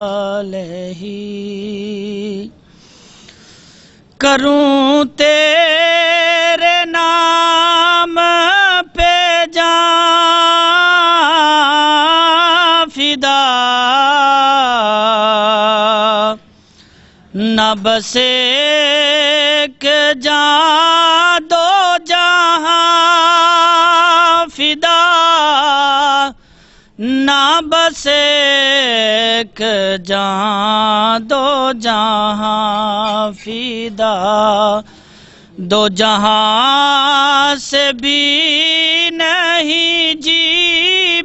علیہ کروں تیرے نام پہ جان فدا، نہ بس ایک جان دو جہاں فدا، نہ بس ایک جان دو جہاں فدا، دو جہاں سے بھی نہیں جی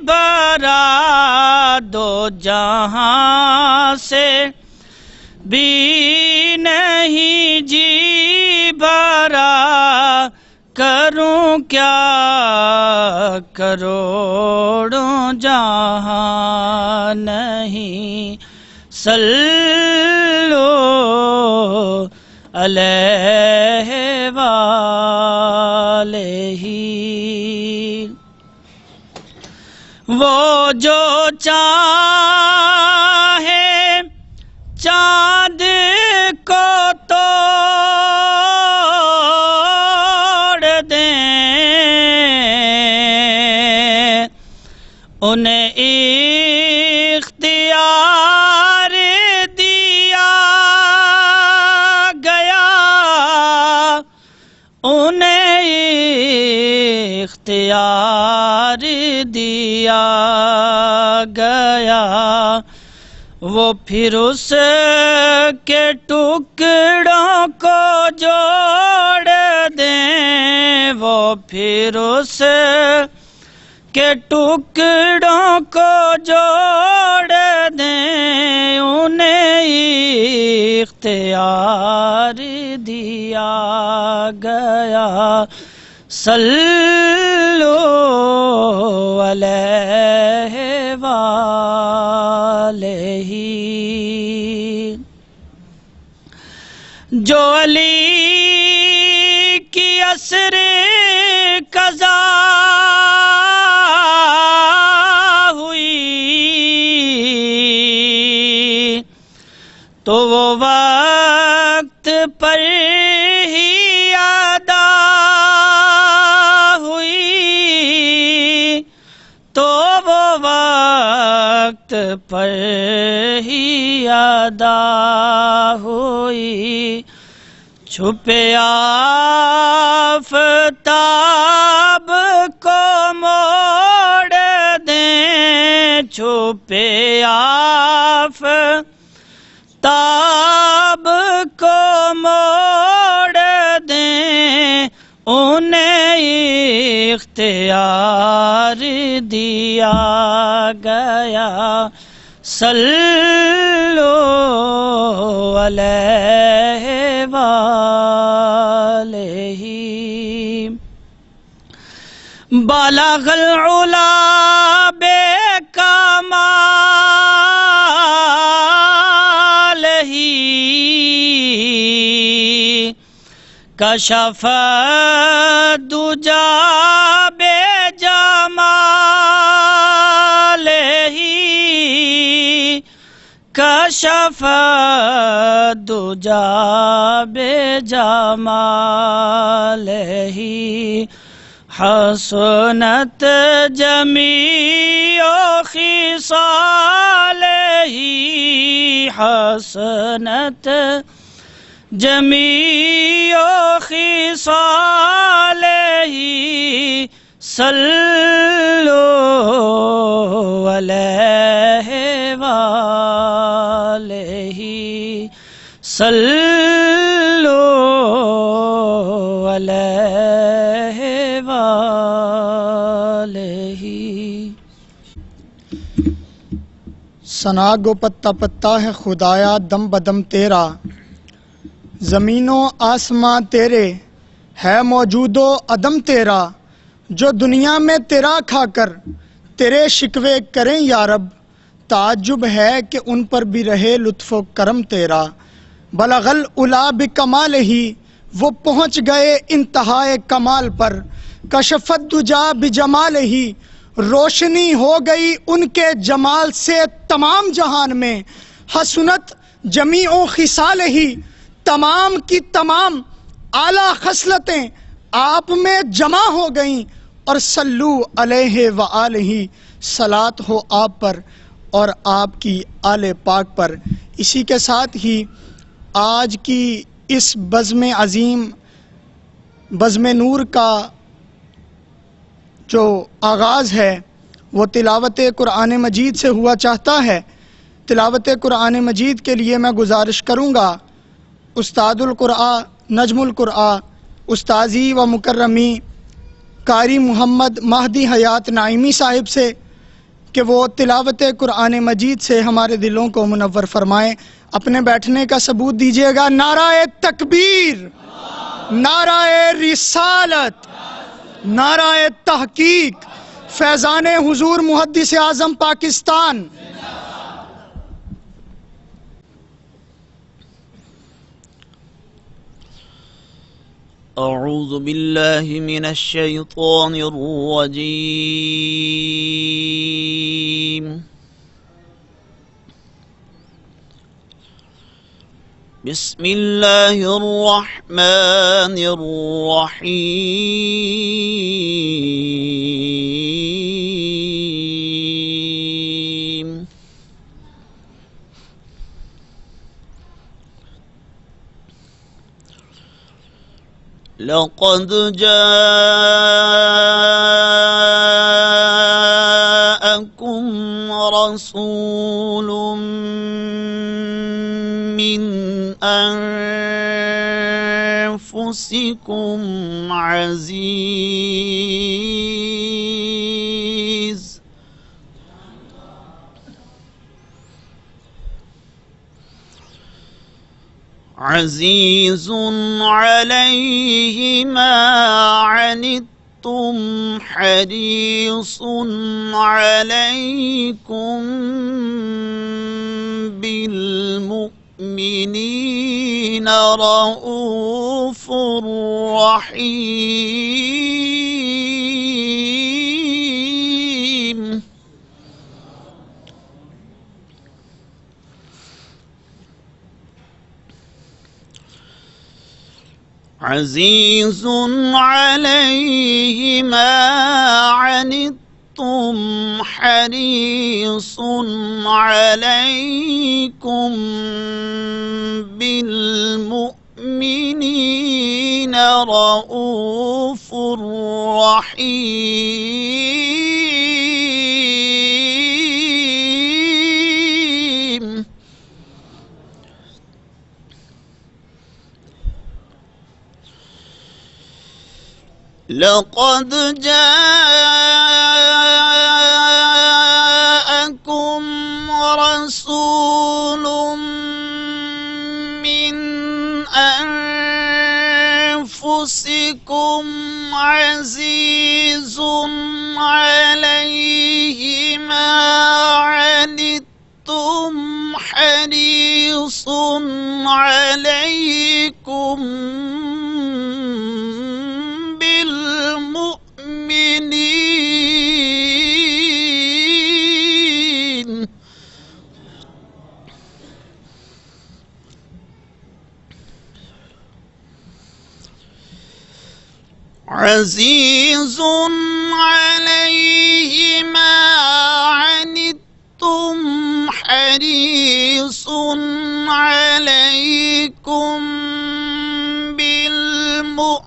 بھرا، دو جہاں سے بھی نہیں جی بھرا، کروں کیا کروڑوں جہاں نہیں، صلو علیہ وآلہ۔ وہ جو چاہے چاند کو توڑ دیں، انہیں اختیار دیا گیا، انہیں اختیار دیا گیا، وہ پھر اس کے ٹکڑوں کو جوڑ دیں، وہ پھر اس کے ٹکڑوں کو جوڑ دیں، انہیں اختیار دیا گیا، صلو علیہ وآلہ۔ جو علی کی عصر قضا ہوئی تو وہ وقت پر ہی ادا ہوئی، تو وہ وقت پر ہی ادا ہوئی، چھپے آفتاب کو موڑ دیں، چھپے آفتاب کو موڑ دیں، انہیں اختیار دیا گیا، صلو علیہ وآلہ۔ بالغ العلا بے کمال ہی، کشف الدجا بے جمال ہی، کشف الدجا بے جمال ہی، حسنت جمیع خصالہ، حسنت جمیع خصالہ، صلو علیہ وآلہ، صلو علیہ وآلہ۔ ثنا گو پتا پتا ہے خدایا دم بدم تیرا، زمین و آسماں تیرے ہے موجود و عدم تیرا، جو دنیا میں تیرا کھا کر تیرے شکوے کریں یا رب، تعجب ہے کہ ان پر بھی رہے لطف و کرم تیرا، بلغ العلا بکمالہ، وہ پہنچ گئے انتہائے کمال پر، کشفت دجا بجمالہ، روشنی ہو گئی ان کے جمال سے تمام جہان میں، حسنت جمیع خصالہ، تمام کی تمام اعلیٰ خصلتیں آپ میں جمع ہو گئیں، اور صلو علیہ وآلہ، صلاۃ ہو آپ پر اور آپ کی آل پاک پر۔ اسی کے ساتھ ہی آج کی اس بزم عظیم، بزم نور کا جو آغاز ہے وہ تلاوت قرآن مجید سے ہوا چاہتا ہے۔ تلاوت قرآن مجید کے لیے میں گزارش کروں گا استاد القرآن نجم القرآن استاذی و مکرمی قاری محمد مہدی حیات نعیمی صاحب سے کہ وہ تلاوت قرآن مجید سے ہمارے دلوں کو منور فرمائیں۔ اپنے بیٹھنے کا ثبوت دیجیے گا۔ نعرہ تکبیر، نعرہ رسالت، نعرہ تحقیق، فیضان حضور محدث اعظم پاکستان۔ اعوذ باللہ من الشیطان الرجیم، بسم اللہ الرحمن الرحیم۔ لقد جاءكم رسول من أنفسكم عزيز عليه ما عنتم حريص عليكم بالمؤمنين رؤوف رحيم۔ عزيز عليه ما عنتم حريص عليكم بالمؤمنين رؤوف رحيم۔ لقد جاءكم رسول من أنفسكم عزيز عليه ما عنتم حريص عليكم عزيز عليه ما عنتم حريص عليكم بالمؤمنين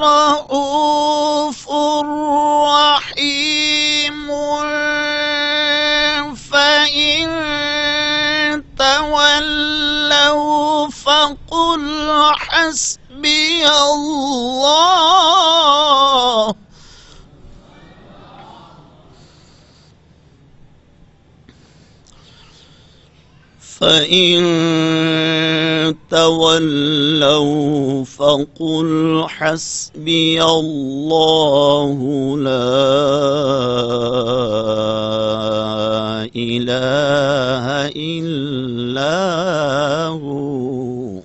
رؤوف رحيم۔ فإن تولوا فقل حسبي الله فإن تولوا فقل حسبي الله لا إله إلا هو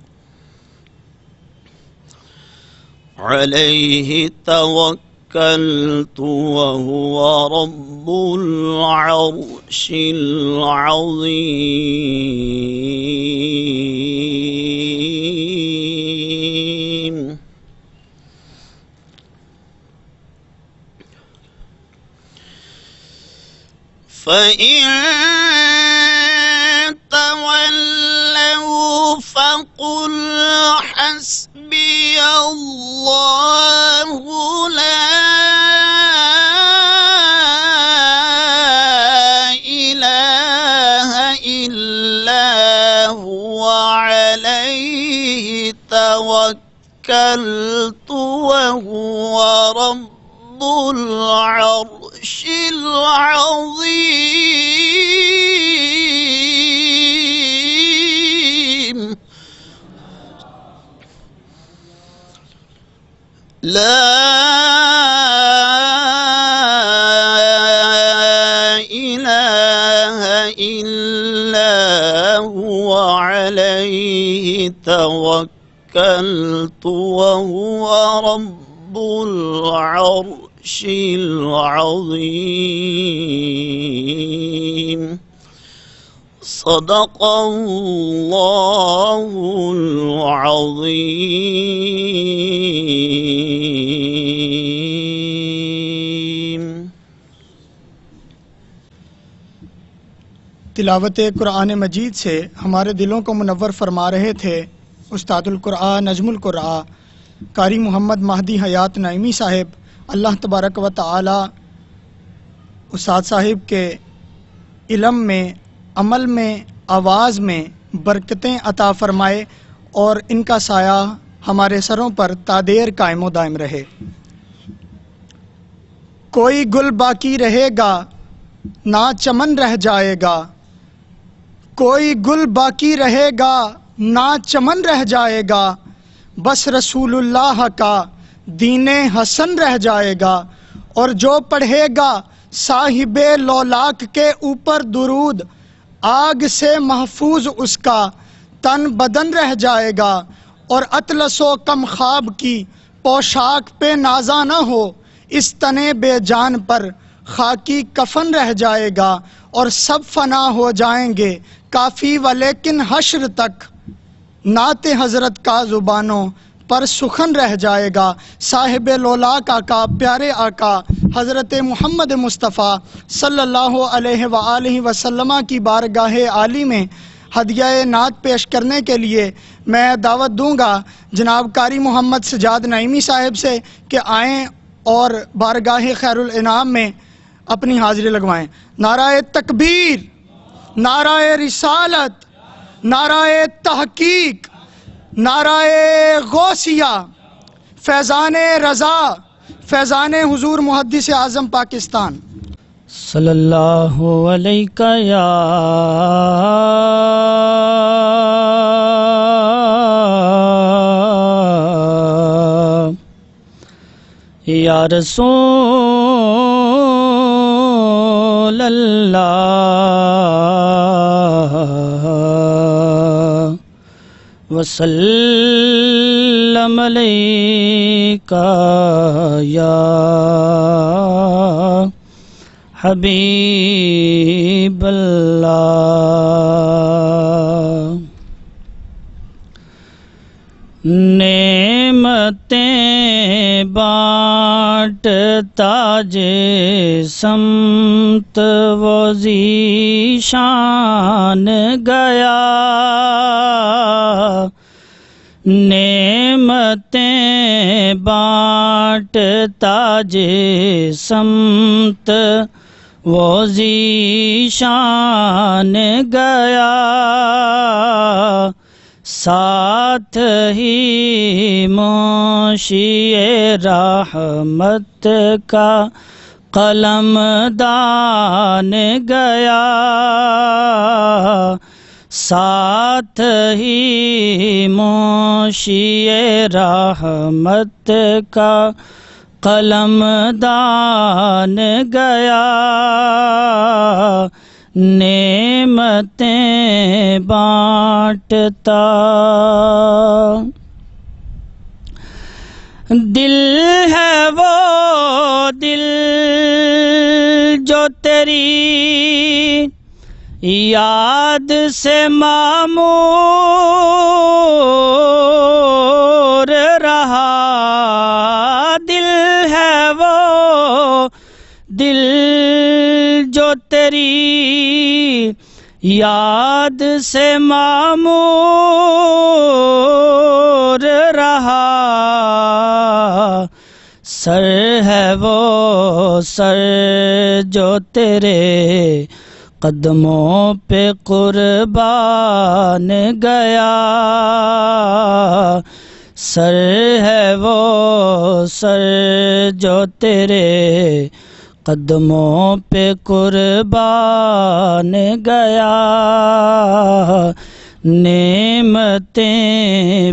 عليه توكلت توكلت وهو رب العرش العظيم. فإن تولوا فقل حسبي الله لا إله إلا هو عليه توكلت وهو رب العرش العظيم. لا إله إلا هو عليه توكلت وهو رب العرش العظيم. صدق الله العظيم. تلاوت قرآن مجید سے ہمارے دلوں کو منور فرما رہے تھے استاد القرآن نجم القرآن قاری محمد مہدی حیات نعیمی صاحب. اللہ تبارک و تعالی استاد صاحب کے علم میں، عمل میں، آواز میں برکتیں عطا فرمائے اور ان کا سایہ ہمارے سروں پر تادیر قائم و دائم رہے. کوئی گل باقی رہے گا نہ چمن رہ جائے گا، کوئی گل باقی رہے گا نہ چمن رہ جائے گا، بس رسول اللہ کا دین حسن رہ جائے گا. اور جو پڑھے گا صاحب لولاک کے اوپر درود، آگ سے محفوظ اس کا تن بدن رہ جائے گا. اور اطلس و کم خواب کی پوشاک پہ نازا نہ ہو، اس تنے بے جان پر خاکی کفن رہ جائے گا. اور سب فنا ہو جائیں گے کافی ولیکن حشر تک نعت حضرت کا زبانوں پر سخن رہ جائے گا. صاحب لولاک آقا، پیارے آقا حضرت محمد مصطفیٰ صلی اللہ علیہ وآلہ وسلم کی بارگاہ عالی میں ہدیہ نعت پیش کرنے کے لیے میں دعوت دوں گا جناب قاری محمد سجاد نعیمی صاحب سے کہ آئیں اور بارگاہ خیر الانام میں اپنی حاضری لگوائیں. نعرہ تکبیر، نعرہ رسالت، نعرہ تحقیق، نعرہ غوثیہ، فیضان رضا، فیضان حضور محدث اعظم پاکستان. صلی اللہ علیہ یا رسول اللہ وسلم علیکہ یا حبیب اللہ. نعمتیں بانٹتا سمت وہ ذیشان گیا، نعمتیں بانٹتا سمت وہ ذیشان گیا، ساتھ ہی منشی رحمت کا قلم دان گیا، ساتھ ہی منشی رحمت کا قلم دان گیا، نعمتیں بانٹتا. دل ہے وہ تیری یاد سے معمور رہا، دل ہے وہ دل جو تیری یاد سے معمور رہا، سر ہے وہ سر جو تیرے قدموں پہ قربان گیا، سر ہے وہ سر جو تیرے قدموں پہ قربان گیا، نعمتیں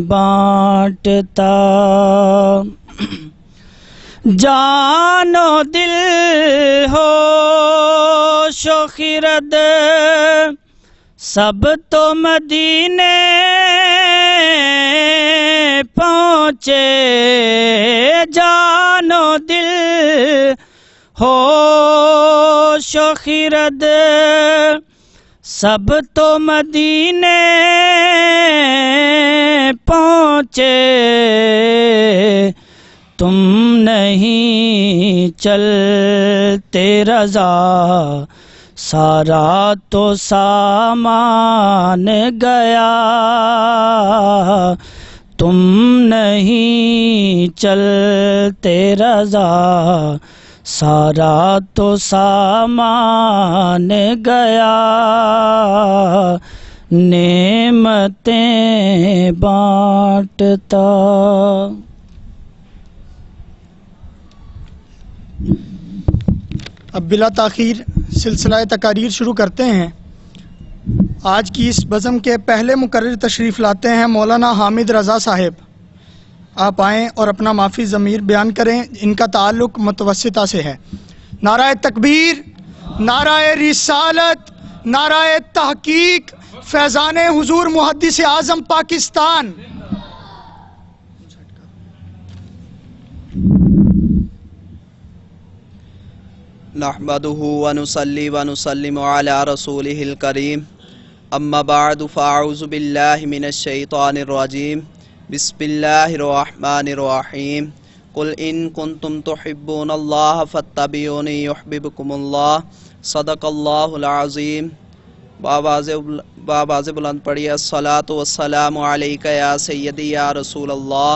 بانٹتا، جان و دل ہوش و خرد سب تو مدینے پہنچے، جان و دل ہوش و خرد سب تو مدینے پہنچے، تم نہیں چلتے رضا سارا تو سامان گیا، تم نہیں چلتے رضا سارا تو سامان گیا، نعمتیں بانٹتا۔ اب بلا تاخیر سلسلہ تقاریر شروع کرتے ہیں۔ آج کی اس بزم کے پہلے مقرر تشریف لاتے ہیں مولانا حامد رضا صاحب۔ آپ آئیں اور اپنا معافی ضمیر بیان کریں، ان کا تعلق متوسطہ سے ہے۔ نعرہ تکبیر، نعرہ رسالت، نعرہ تحقیق، فیضان حضور محدث اعظم پاکستان۔ نحمده ونصلي ونسلم على رسوله الكريم، اما بعد فاعوذ بالله من الشيطان الرجيم، بسم الله الرحمن الرحيم، قل ان كنتم تحبون الله فاتبعوني يحببكم الله، صدق الله العظيم۔ بآواز بلند پڑھیے، الصلاۃ والسلام علیک یا سیدی یا رسول اللہ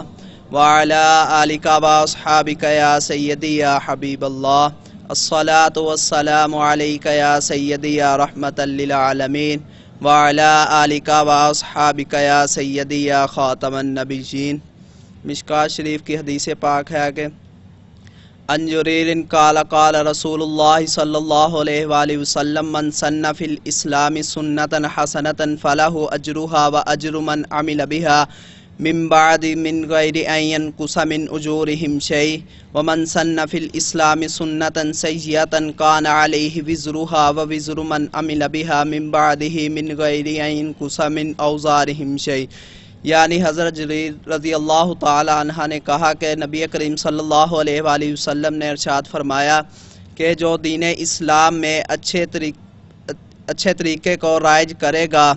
وعلی آلک واصحابک یا سیدی یا حبیب اللہ، الصلاۃ والسلام علیک یا سیدی یا رحمۃ للعالمین وعلی آلک واصحابک یا سیدی یا خاتم النبیین۔ مشکوٰۃ شریف کی حدیث پاک ہے کہ عن جریر قال قال رسول اللہ صلی اللہ علیہ وآلہ وسلم من سن فی الاسلام سنۃ حسنۃ فلہ اجرها واجر من عمل بها من بعد من غیر ان ینقص من اجورہم شیء، ومن سن فی الاسلام سنۃ سیئۃ کان علیہ وزرها ووزر من عمل بها من بعدہ من غیر ان ینقص من اوزارہم شیء۔ یعنی حضرت جریر رضی اللہ تعالی عنہ نے کہا کہ نبی کریم صلی اللہ علیہ وآلہ وسلم نے ارشاد فرمایا کہ جو دین اسلام میں اچھے طریقے کو رائج کرے گا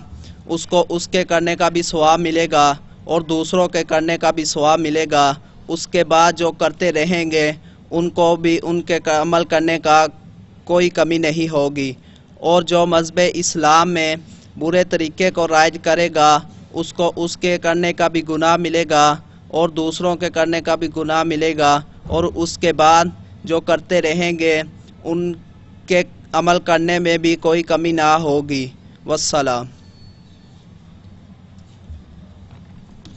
اس کو اس کے کرنے کا بھی ثواب ملے گا اور دوسروں کے کرنے کا بھی ثواب ملے گا، اس کے بعد جو کرتے رہیں گے ان کو بھی ان کے عمل کرنے کا کوئی کمی نہیں ہوگی، اور جو مذہب اسلام میں برے طریقے کو رائج کرے گا اس کو اس کے کرنے کا بھی گناہ ملے گا اور دوسروں کے کرنے کا بھی گناہ ملے گا، اور اس کے بعد جو کرتے رہیں گے ان کے عمل کرنے میں بھی کوئی کمی نہ ہوگی۔ والسلام۔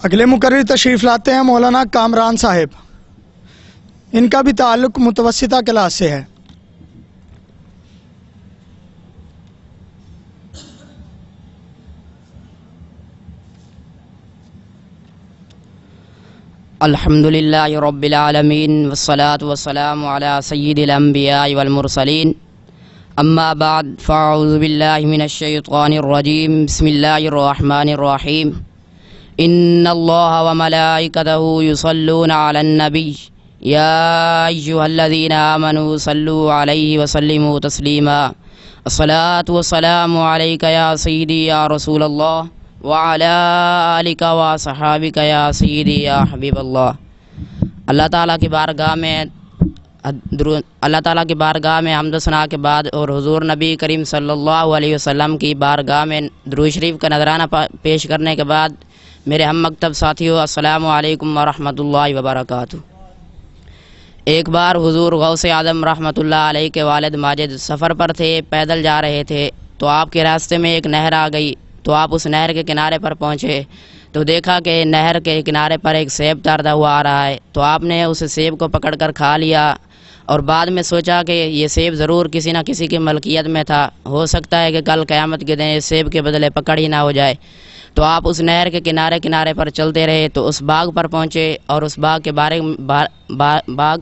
اگلے مقرر تشریف لاتے ہیں مولانا کامران صاحب، ان کا بھی تعلق متوسطہ کلاس سے ہے۔ الحمد للہ رب العالمین والصلاة والسلام علی سید الانبیاء والمرسلین، اما بعد فاعوذ باللہ من الشیطان الرجیم، بسم اللہ الرحمن الرحیم، ان اللہ وملائکتہ یصلون علی النبی يا أيها الذين آمنوا صلوا عليه وسلموا تسليما الصلاة والسلام عليك يا سيدي يا رسول الله وعلى آلك وصحابك يا سيدي يا حبيب الله. اللہ تعالیٰ کی بارگاہ میں حمد و ثنا کے بعد اور حضور نبی کریم صلی اللہ علیہ وسلم کی بارگاہ میں درود شریف کا نذرانہ پیش کرنے کے بعد میرے ہم مکتب ساتھیوں، السلام علیکم ورحمۃ اللہ وبرکاتہ. ایک بار حضور غوث اعظم رحمۃ اللہ علیہ کے والد ماجد سفر پر تھے، پیدل جا رہے تھے تو آپ کے راستے میں ایک نہر آ گئی. تو آپ اس نہر کے کنارے پر پہنچے تو دیکھا کہ نہر کے کنارے پر ایک سیب تارتا ہوا آ رہا ہے. تو آپ نے اس سیب کو پکڑ کر کھا لیا اور بعد میں سوچا کہ یہ سیب ضرور کسی نہ کسی کی ملکیت میں تھا، ہو سکتا ہے کہ کل قیامت کے دن اس سیب کے بدلے پکڑ ہی نہ ہو جائے. تو آپ اس نہر کے کنارے پر چلتے رہے تو اس باغ پر پہنچے اور اس باغ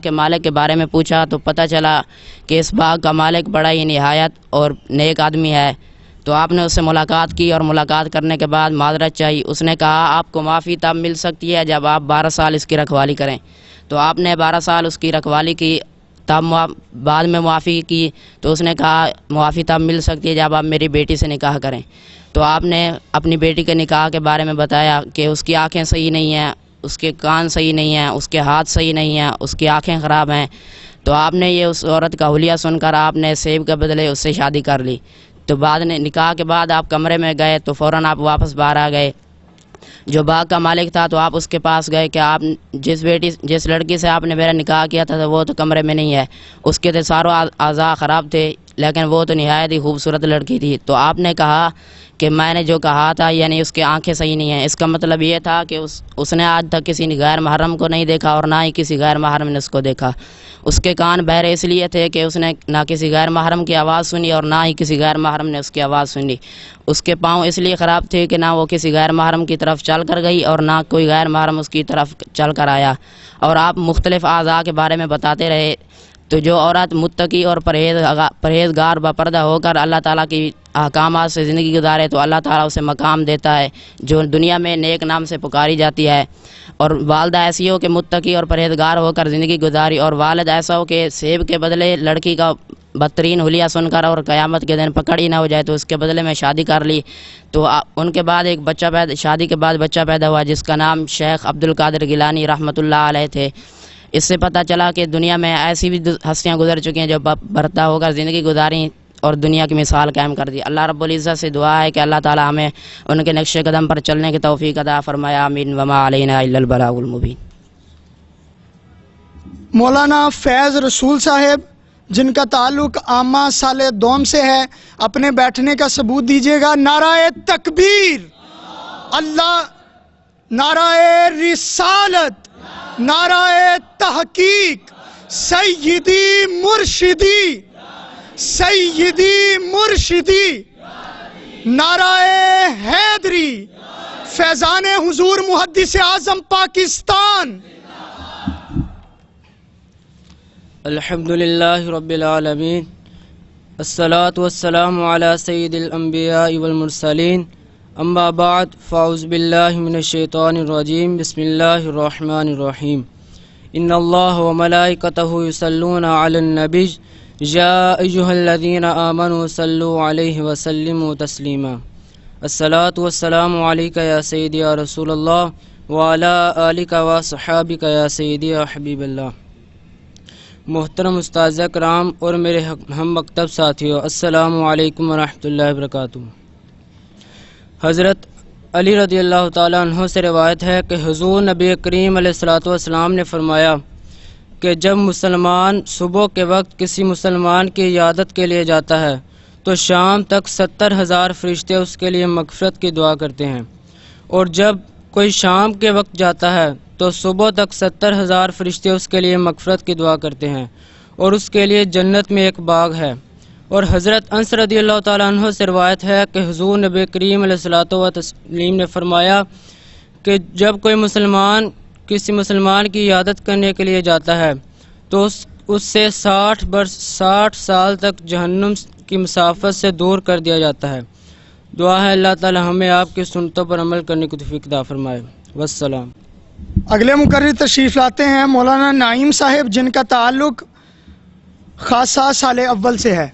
کے مالک کے بارے میں پوچھا تو پتہ چلا کہ اس باغ کا مالک بڑا ہی نہایت اور نیک آدمی ہے. تو آپ نے اس سے ملاقات کی اور ملاقات کرنے کے بعد معذرت چاہی. اس نے کہا آپ کو معافی تب مل سکتی ہے جب آپ 12 سال اس کی رکھوالی کریں. تو آپ نے 12 سال اس کی رکھوالی کی، تب بعد میں معافی کی. تو اس نے کہا معافی تب مل سکتی ہے جب آپ میری بیٹی سے نکاح کریں. تو آپ نے اپنی بیٹی کے نکاح کے بارے میں بتایا کہ اس کی آنکھیں صحیح نہیں ہیں، اس کے کان صحیح نہیں ہیں، اس کے ہاتھ صحیح نہیں ہیں، اس کی آنکھیں خراب ہیں. تو آپ نے یہ اس عورت کا حلیہ سن کر آپ نے سیب کے بدلے اس سے شادی کر لی. تو بعد نے نکاح کے بعد آپ کمرے میں گئے تو فوراً آپ واپس باہر آ گئے. جو باغ کا مالک تھا تو آپ اس کے پاس گئے کہ آپ جس لڑکی سے آپ نے میرا نکاح کیا تھا وہ تو کمرے میں نہیں ہے، اس کے تو ساروں اعضاء خراب تھے لیکن وہ تو نہایت ہی خوبصورت لڑکی تھی. تو آپ نے کہا کہ میں نے جو کہا تھا یعنی اس کی آنکھیں صحیح نہیں ہیں، اس کا مطلب یہ تھا کہ اس نے آج تک کسی غیر محرم کو نہیں دیکھا اور نہ ہی کسی غیر محرم نے اس کو دیکھا. اس کے کان بہرے اس لیے تھے کہ اس نے نہ کسی غیر محرم کی آواز سنی اور نہ ہی کسی غیر محرم نے اس کی آواز سنی. اس کے پاؤں اس لیے خراب تھے کہ نہ وہ کسی غیر محرم کی طرف چل کر گئی اور نہ کوئی غیر محرم اس کی طرف چل کر آیا. اور آپ مختلف اعضاء کے بارے میں بتاتے رہے. تو جو عورت متقی اور پرہیزگار باپردہ ہو کر اللہ تعالیٰ کی احکامات سے زندگی گزارے تو اللہ تعالیٰ اسے مقام دیتا ہے جو دنیا میں نیک نام سے پکاری جاتی ہے. اور والدہ ایسی ہو کہ متقی اور پرہیزگار ہو کر زندگی گزاری اور والد ایسا ہو کہ سیب کے بدلے لڑکی کا بدترین حلیہ سن کر اور قیامت کے دن پکڑ ہی نہ ہو جائے تو اس کے بدلے میں شادی کر لی. تو ان کے بعد ایک شادی کے بعد بچہ پیدا ہوا جس کا نام شیخ عبد القادر گیلانی رحمۃ اللہ علیہ تھے. اس سے پتہ چلا کہ دنیا میں ایسی بھی ہستیاں گزر چکی ہیں جو برتہ ہو کر زندگی گزاری اور دنیا کی مثال قائم کر دی. اللہ رب العزت سے دعا ہے کہ اللہ تعالی ہمیں ان کے نقش قدم پر چلنے کی توفیق عطا فرمائے. آمین. وما علینا الا البلاغ المبین. مولانا فیض رسول صاحب جن کا تعلق عامہ سال دوم سے ہے، اپنے بیٹھنے کا ثبوت دیجیے گا. نعرہ تکبیر، اللہ، نعرہ رسالت، نعرہ تحقیق، سیدی مرشدی، نعرہ حیدری، فیضان حضور محدث اعظم پاکستان. الحمدللہ رب العالمین، الصلاة والسلام علی سید الانبیاء والمرسلین، اما بعد فاعوذ باللہ من الشیطان الرجیم، بسم اللہ الرحمن الرحیم. ان اللہ وملائکتہ یصلون علی النبی یا ایہا الذین آمنوا صلوا علیہ وسلموا تسلیما. الصلاة والسلام علیک یا سیدی یا رسول اللہ وعلی آلک وصحابک یا سیدی یا حبیب اللہ. محترم استاذ کرام اور میرے ہم مکتب ساتھیوں، السلام علیکم ورحمۃ اللہ وبرکاتہ. حضرت علی رضی اللہ تعالیٰ عنہ سے روایت ہے کہ حضور نبی کریم علیہ الصلوۃ والسلام نے فرمایا کہ جب مسلمان صبح کے وقت کسی مسلمان کی عیادت کے لیے جاتا ہے تو شام تک 70,000 فرشتے اس کے لیے مغفرت کی دعا کرتے ہیں، اور جب کوئی شام کے وقت جاتا ہے تو صبح تک 70,000 فرشتے اس کے لیے مغفرت کی دعا کرتے ہیں اور اس کے لیے جنت میں ایک باغ ہے. اور حضرت انس رضی اللہ تعالیٰ عنہ سے روایت ہے کہ حضور نبی کریم علیہ الصلوۃ والتسلیم نے فرمایا کہ جب کوئی مسلمان کسی مسلمان کی عیادت کرنے کے لیے جاتا ہے تو اس سے 60 سال تک جہنم کی مسافت سے دور کر دیا جاتا ہے. دعا ہے اللہ تعالی ہمیں آپ کی سنتوں پر عمل کرنے کی توفیق عطا فرمائے. والسلام. اگلے مقرر تشریف لاتے ہیں مولانا نعیم صاحب، جن کا تعلق خاصہ سال اول سے ہے،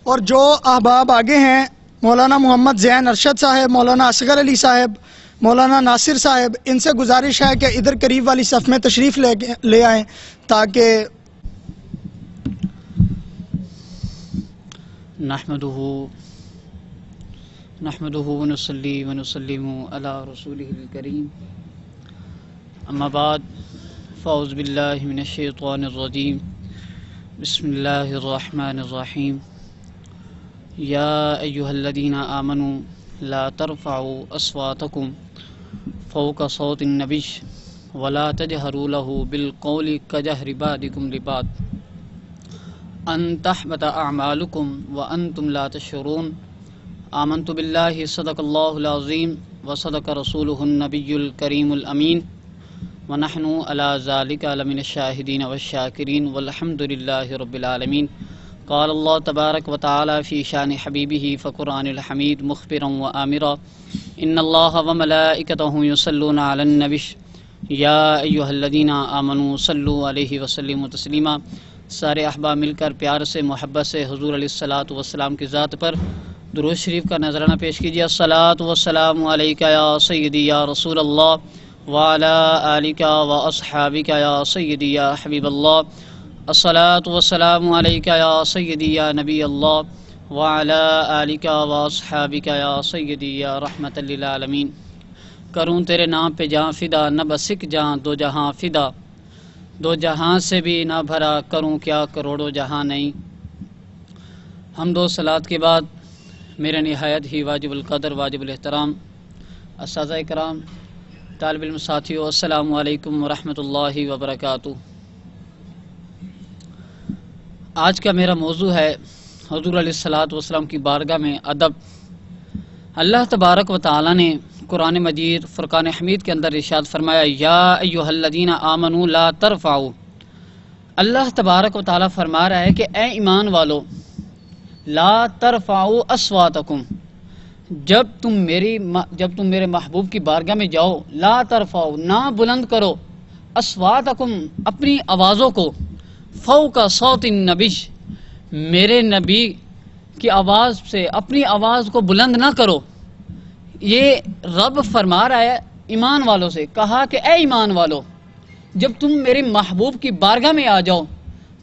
اور جو احباب آگے ہیں مولانا محمد زین ارشد صاحب، مولانا اصغر علی صاحب، مولانا ناصر صاحب، ان سے گزارش ہے کہ ادھر قریب والی صف میں تشریف لے آئیں تاکہ نحمده ونصلي ونسلم على رسوله الكريم اما بعد فاعوذ بالله من الشيطان الرجيم بسم الله الرحمن الرحيم يا ايها الذين آمنوا لا ترفعوا اصواتكم فوق صوت النبي ولا تجهروا له بالقول كجهر بعضكم لبعض ان تحبط اعمالكم وانتم لا تشعرون آمنت بالله صدق الله العظيم وصدق رسوله النبي الكريم الأمين ونحن على ذلك لمن الشاهدين والشاكرين والحمد لله رب العالمين. قال الله تبارك وتعالى في شان حبيبه فقرآن الحميد مخبرا وآمرا إن الله وملائكته يصلون على النبي يا أيها الذين آمنوا صلوا عليه وسلموا تسليما. سارے احباب مل کر پیار سے محبت سے حضور علیہ الصلوۃ والسلام کی ذات پر درود شریف کا نذرانہ پیش کیجیے. الصلاۃ والسلام علیک یا سیدی یا رسول اللہ وعلی آلک واصحابک یا سیدی یا حبیب اللہ. الصلاۃ والسلام علیک یا سیدی یا نبی اللہ وعلی آلک واصحابک یا سیدی یا رحمت للعالمین. کروں تیرے نام پہ جہاں فدا، نہ بس ایک جہاں دو جہاں فدا، دو جہاں سے بھی نہ بھرا کروں کیا کروڑوں جہاں نہیں. حمد و صلات کے بعد میرے نہایت ہی واجب القدر واجب الاحترام اساتذہ کرام، طالب علم ساتھیو، السلام علیکم ورحمۃ اللہ وبرکاتہ. آج کا میرا موضوع ہے حضور علیہ الصلوۃ والسلام کی بارگاہ میں ادب. اللہ تبارک و تعالی نے قرآن مجید فرقان حمید کے اندر ارشاد فرمایا یا ایھا الذین آمنوا لا ترفعوا. اللہ تبارک و تعالی فرما رہا ہے کہ اے ایمان والو، لا ترفعوا اصواتکم، جب تم میرے محبوب کی بارگاہ میں جاؤ، لا ترفعوا، نہ بلند کرو، اصواتکم، اپنی آوازوں کو، فوق صوت النبی، میرے نبی کی آواز سے اپنی آواز کو بلند نہ کرو. یہ رب فرما رہا ہے ایمان والوں سے، کہا کہ اے ایمان والو، جب تم میرے محبوب کی بارگاہ میں آ جاؤ،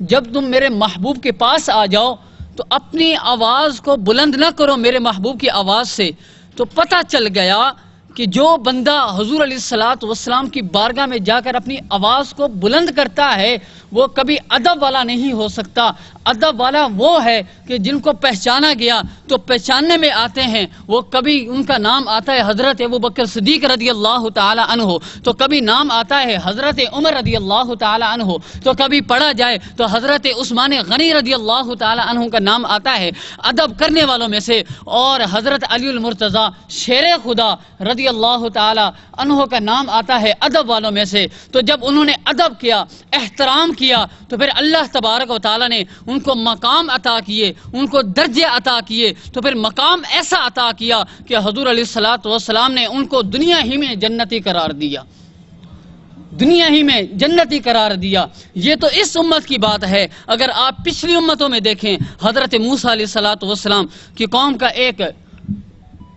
جب تم میرے محبوب کے پاس آ جاؤ تو اپنی آواز کو بلند نہ کرو میرے محبوب کی آواز سے. تو پتہ چل گیا کہ جو بندہ حضور علیہ الصلوۃ والسلام کی بارگاہ میں جا کر اپنی آواز کو بلند کرتا ہے وہ کبھی ادب والا نہیں ہو سکتا. ادب والا وہ ہے کہ جن کو پہچانا گیا تو پہچاننے میں آتے ہیں. وہ کبھی ان کا نام آتا ہے حضرت ابوبکر صدیق رضی اللہ تعالی عنہ، تو کبھی نام آتا ہے حضرت عمر رضی اللہ تعالی عنہ، تو کبھی پڑھا جائے تو حضرت عثمان غنی رضی اللہ تعالی عنہ کا نام آتا ہے ادب کرنے والوں میں سے، اور حضرت علی المرتضیٰ شیر خدا رضی اللہ تعالی عنہ کا نام آتا ہے ادب والوں میں سے. تو جب انہوں نے ادب کیا، احترام کیا، تو پھر اللہ تبارک و تعالی نے ان کو مقام عطا کیے، ان کو درجے عطا کیے. تو پھر مقام ایسا عطا کیا کہ حضور علیہ الصلوۃ والسلام نے ان کو دنیا ہی میں جنتی قرار دیا، دنیا ہی میں جنتی قرار دیا. یہ تو اس امت کی بات ہے. اگر آپ پچھلی امتوں میں دیکھیں، حضرت موسیٰ علیہ الصلوۃ والسلام کی قوم کا ایک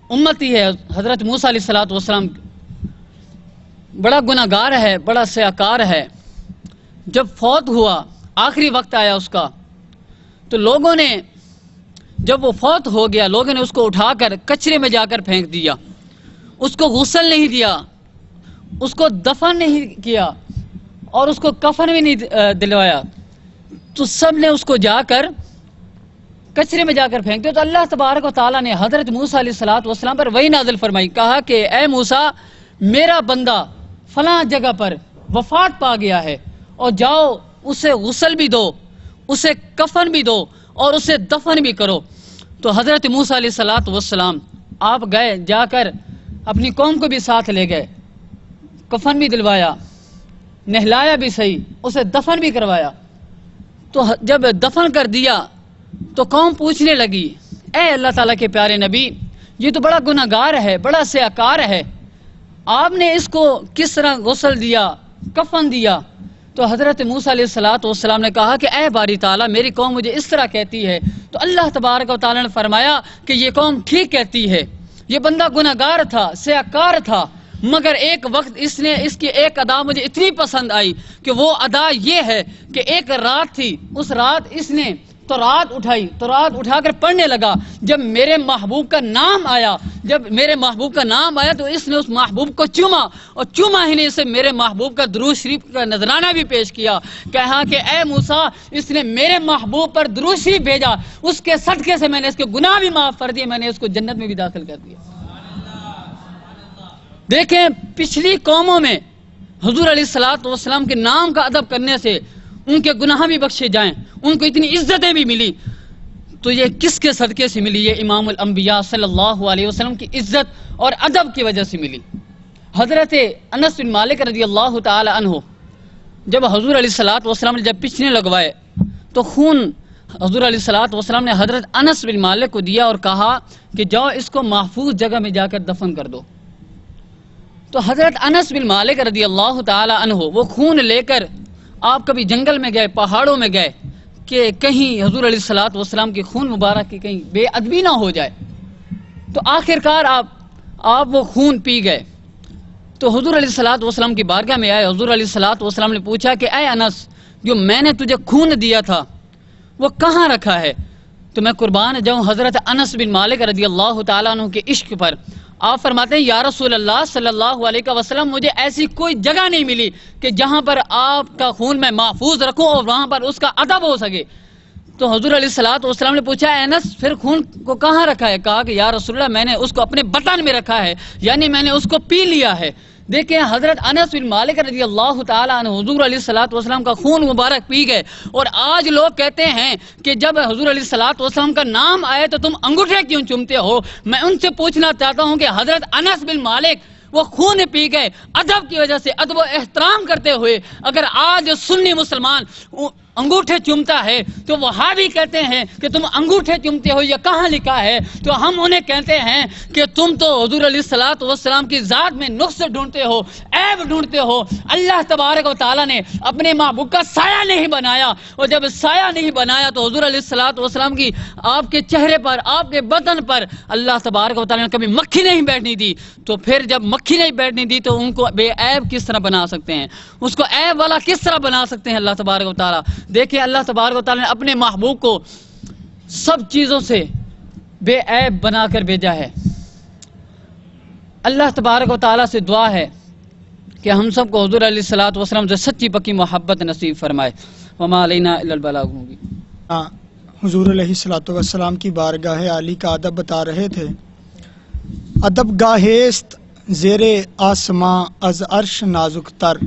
امتی ہے حضرت موسیٰ علیہ الصلوۃ والسلام، بڑا گناہ گار ہے، بڑا سیاکار ہے. جب فوت ہوا، آخری وقت آیا اس کا، تو لوگوں نے، جب وہ فوت ہو گیا، لوگوں نے اس کو اٹھا کر کچرے میں جا کر پھینک دیا، اس کو غسل نہیں دیا، اس کو دفن نہیں کیا، اور اس کو کفن بھی نہیں دلوایا. تو سب نے اس کو جا کر کچرے میں جا کر پھینک دیا. تو اللہ تبارک و تعالیٰ نے حضرت موسیٰ علیہ الصلوۃ والسلام پر وحی نازل فرمائی، کہا کہ اے موسیٰ، میرا بندہ فلاں جگہ پر وفات پا گیا ہے، اور جاؤ اسے غسل بھی دو، اسے کفن بھی دو، اور اسے دفن بھی کرو. تو حضرت موسیٰ علیہ الصلوۃ والسلام آپ گئے، جا کر اپنی قوم کو بھی ساتھ لے گئے، کفن بھی دلوایا، نہلایا بھی صحیح، اسے دفن بھی کروایا. تو جب دفن کر دیا تو قوم پوچھنے لگی، اے اللہ تعالیٰ کے پیارے نبی، یہ تو بڑا گناہگار ہے، بڑا سیاکار ہے، آپ نے اس کو کس طرح غسل دیا، کفن دیا؟ تو حضرت موسیٰ علیہ السلام نے کہا کہ اے باری تعالیٰ، میری قوم مجھے اس طرح کہتی ہے۔ تو اللہ تبارک و تعالیٰ نے فرمایا کہ یہ قوم ٹھیک کہتی ہے، یہ بندہ گناہگار تھا، سیاکار تھا، مگر ایک وقت اس کی ایک ادا مجھے اتنی پسند آئی کہ وہ ادا یہ ہے کہ ایک رات تھی، اس رات اس نے تورات اٹھائی، تورات اٹھا کر پڑھنے لگا۔ جب میرے محبوب کا نام آیا، تو اس نے اس محبوب کو چوما، اور چوما ہی نہیں، اسے میرے محبوب کا درود شریف کا نذرانہ بھی پیش کیا، کہا کہ اے موسیٰ، اس نے میرے محبوب پر درود شریف بھیجا، اس کے صدقے سے میں نے اس کے گناہ بھی معاف کر دیے، میں نے اس کو جنت میں بھی داخل کر دیا۔ دیکھیں پچھلی قوموں میں حضور علیہ السلام کے نام کا ادب کرنے سے ان کے گناہ بھی بخشے جائیں، ان کو اتنی عزتیں بھی ملی، تو یہ کس کے صدقے سے ملی؟ یہ امام الانبیاء صلی اللہ علیہ وسلم کی عزت اور ادب کی وجہ سے ملی۔ حضرت انس بن مالک رضی اللہ تعالی عنہ جب حضور علیہ السلام نے جب پچھنے لگوائے تو خون حضور علیہ السلام نے حضرت انس بن مالک کو دیا اور کہا کہ جاؤ اس کو محفوظ جگہ میں جا کر دفن کر دو۔ تو حضرت انس بن مالک رضی اللہ تعالی عنہ وہ خون لے کر آپ کبھی جنگل میں گئے، پہاڑوں میں گئے کہ کہیں حضور علیہ السلام کی خون مبارک کی کہیں بے ادبی نہ ہو جائے، تو آخرکار آپ وہ خون پی گئے۔ تو حضور علیہ السلام کی بارگاہ میں آئے، حضور علیہ السلام نے پوچھا کہ اے انس، جو میں نے تجھے خون دیا تھا وہ کہاں رکھا ہے؟ تو میں قربان جاؤں حضرت انس بن مالک رضی اللہ تعالیٰ عنہ کے عشق پر، آپ فرماتے ہیں یا رسول اللہ صلی اللہ علیہ وسلم، مجھے ایسی کوئی جگہ نہیں ملی کہ جہاں پر آپ کا خون میں محفوظ رکھوں اور وہاں پر اس کا ادب ہو سکے۔ تو حضور علیہ السلام نے پوچھا اے انس، پھر خون کو کہاں رکھا ہے؟ کہا کہ یا رسول اللہ، میں نے اس کو اپنے بطن میں رکھا ہے، یعنی میں نے اس کو پی لیا ہے۔ دیکھیں حضرت انس بن مالک رضی اللہ تعالیٰ عنہ حضور علیہ السلام کا خون مبارک پی گئے، اور آج لوگ کہتے ہیں کہ جب حضور علیہ السلام کا نام آئے تو تم انگوٹھے کیوں چومتے ہو؟ میں ان سے پوچھنا چاہتا ہوں کہ حضرت انس بن مالک وہ خون پی گئے ادب کی وجہ سے، ادب و احترام کرتے ہوئے، اگر آج سنی مسلمان انگوٹھے چومتا ہے تو وہابی کہتے ہیں کہ تم انگوٹھے چومتے ہو، یہ کہاں لکھا ہے؟ تو ہم انہیں کہتے ہیں کہ تم تو حضور علیہ السلام کی ذات میں نقص ڈھونڈتے ہو، عیب ڈھونڈتے ہو۔ اللہ تبارک و تعالیٰ نے اپنے محبوب کا سایہ نہیں بنایا، اور جب سایہ نہیں بنایا تو حضور علیہ السلام کی آپ کے چہرے پر، آپ کے بدن پر اللہ تبارک و تعالیٰ نے کبھی مکھی نہیں بیٹھنی دی، تو پھر جب مکھی نہیں بیٹھنی دی تو ان کو بے عیب کس طرح بنا سکتے ہیں؟ اس کو عیب والا کس طرح بنا سکتے ہیں اللہ تبارک و تعالیٰ؟ دیکھیں اللہ تبارک و تعالیٰ نے اپنے محبوب کو سب چیزوں سے بے عیب بنا کر بھیجا ہے۔ اللہ تبارک و تعالیٰ سے دعا ہے کہ ہم سب کو حضور علیہ السلام سے سچی پکی محبت نصیب فرمائے۔ وما علینا الا البلاغ المبین۔ حضور علیہ السلام کی بارگاہ عالی کا ادب بتا رہے تھے۔ ادب گاہست زیر آسماں از عرش نازک تر،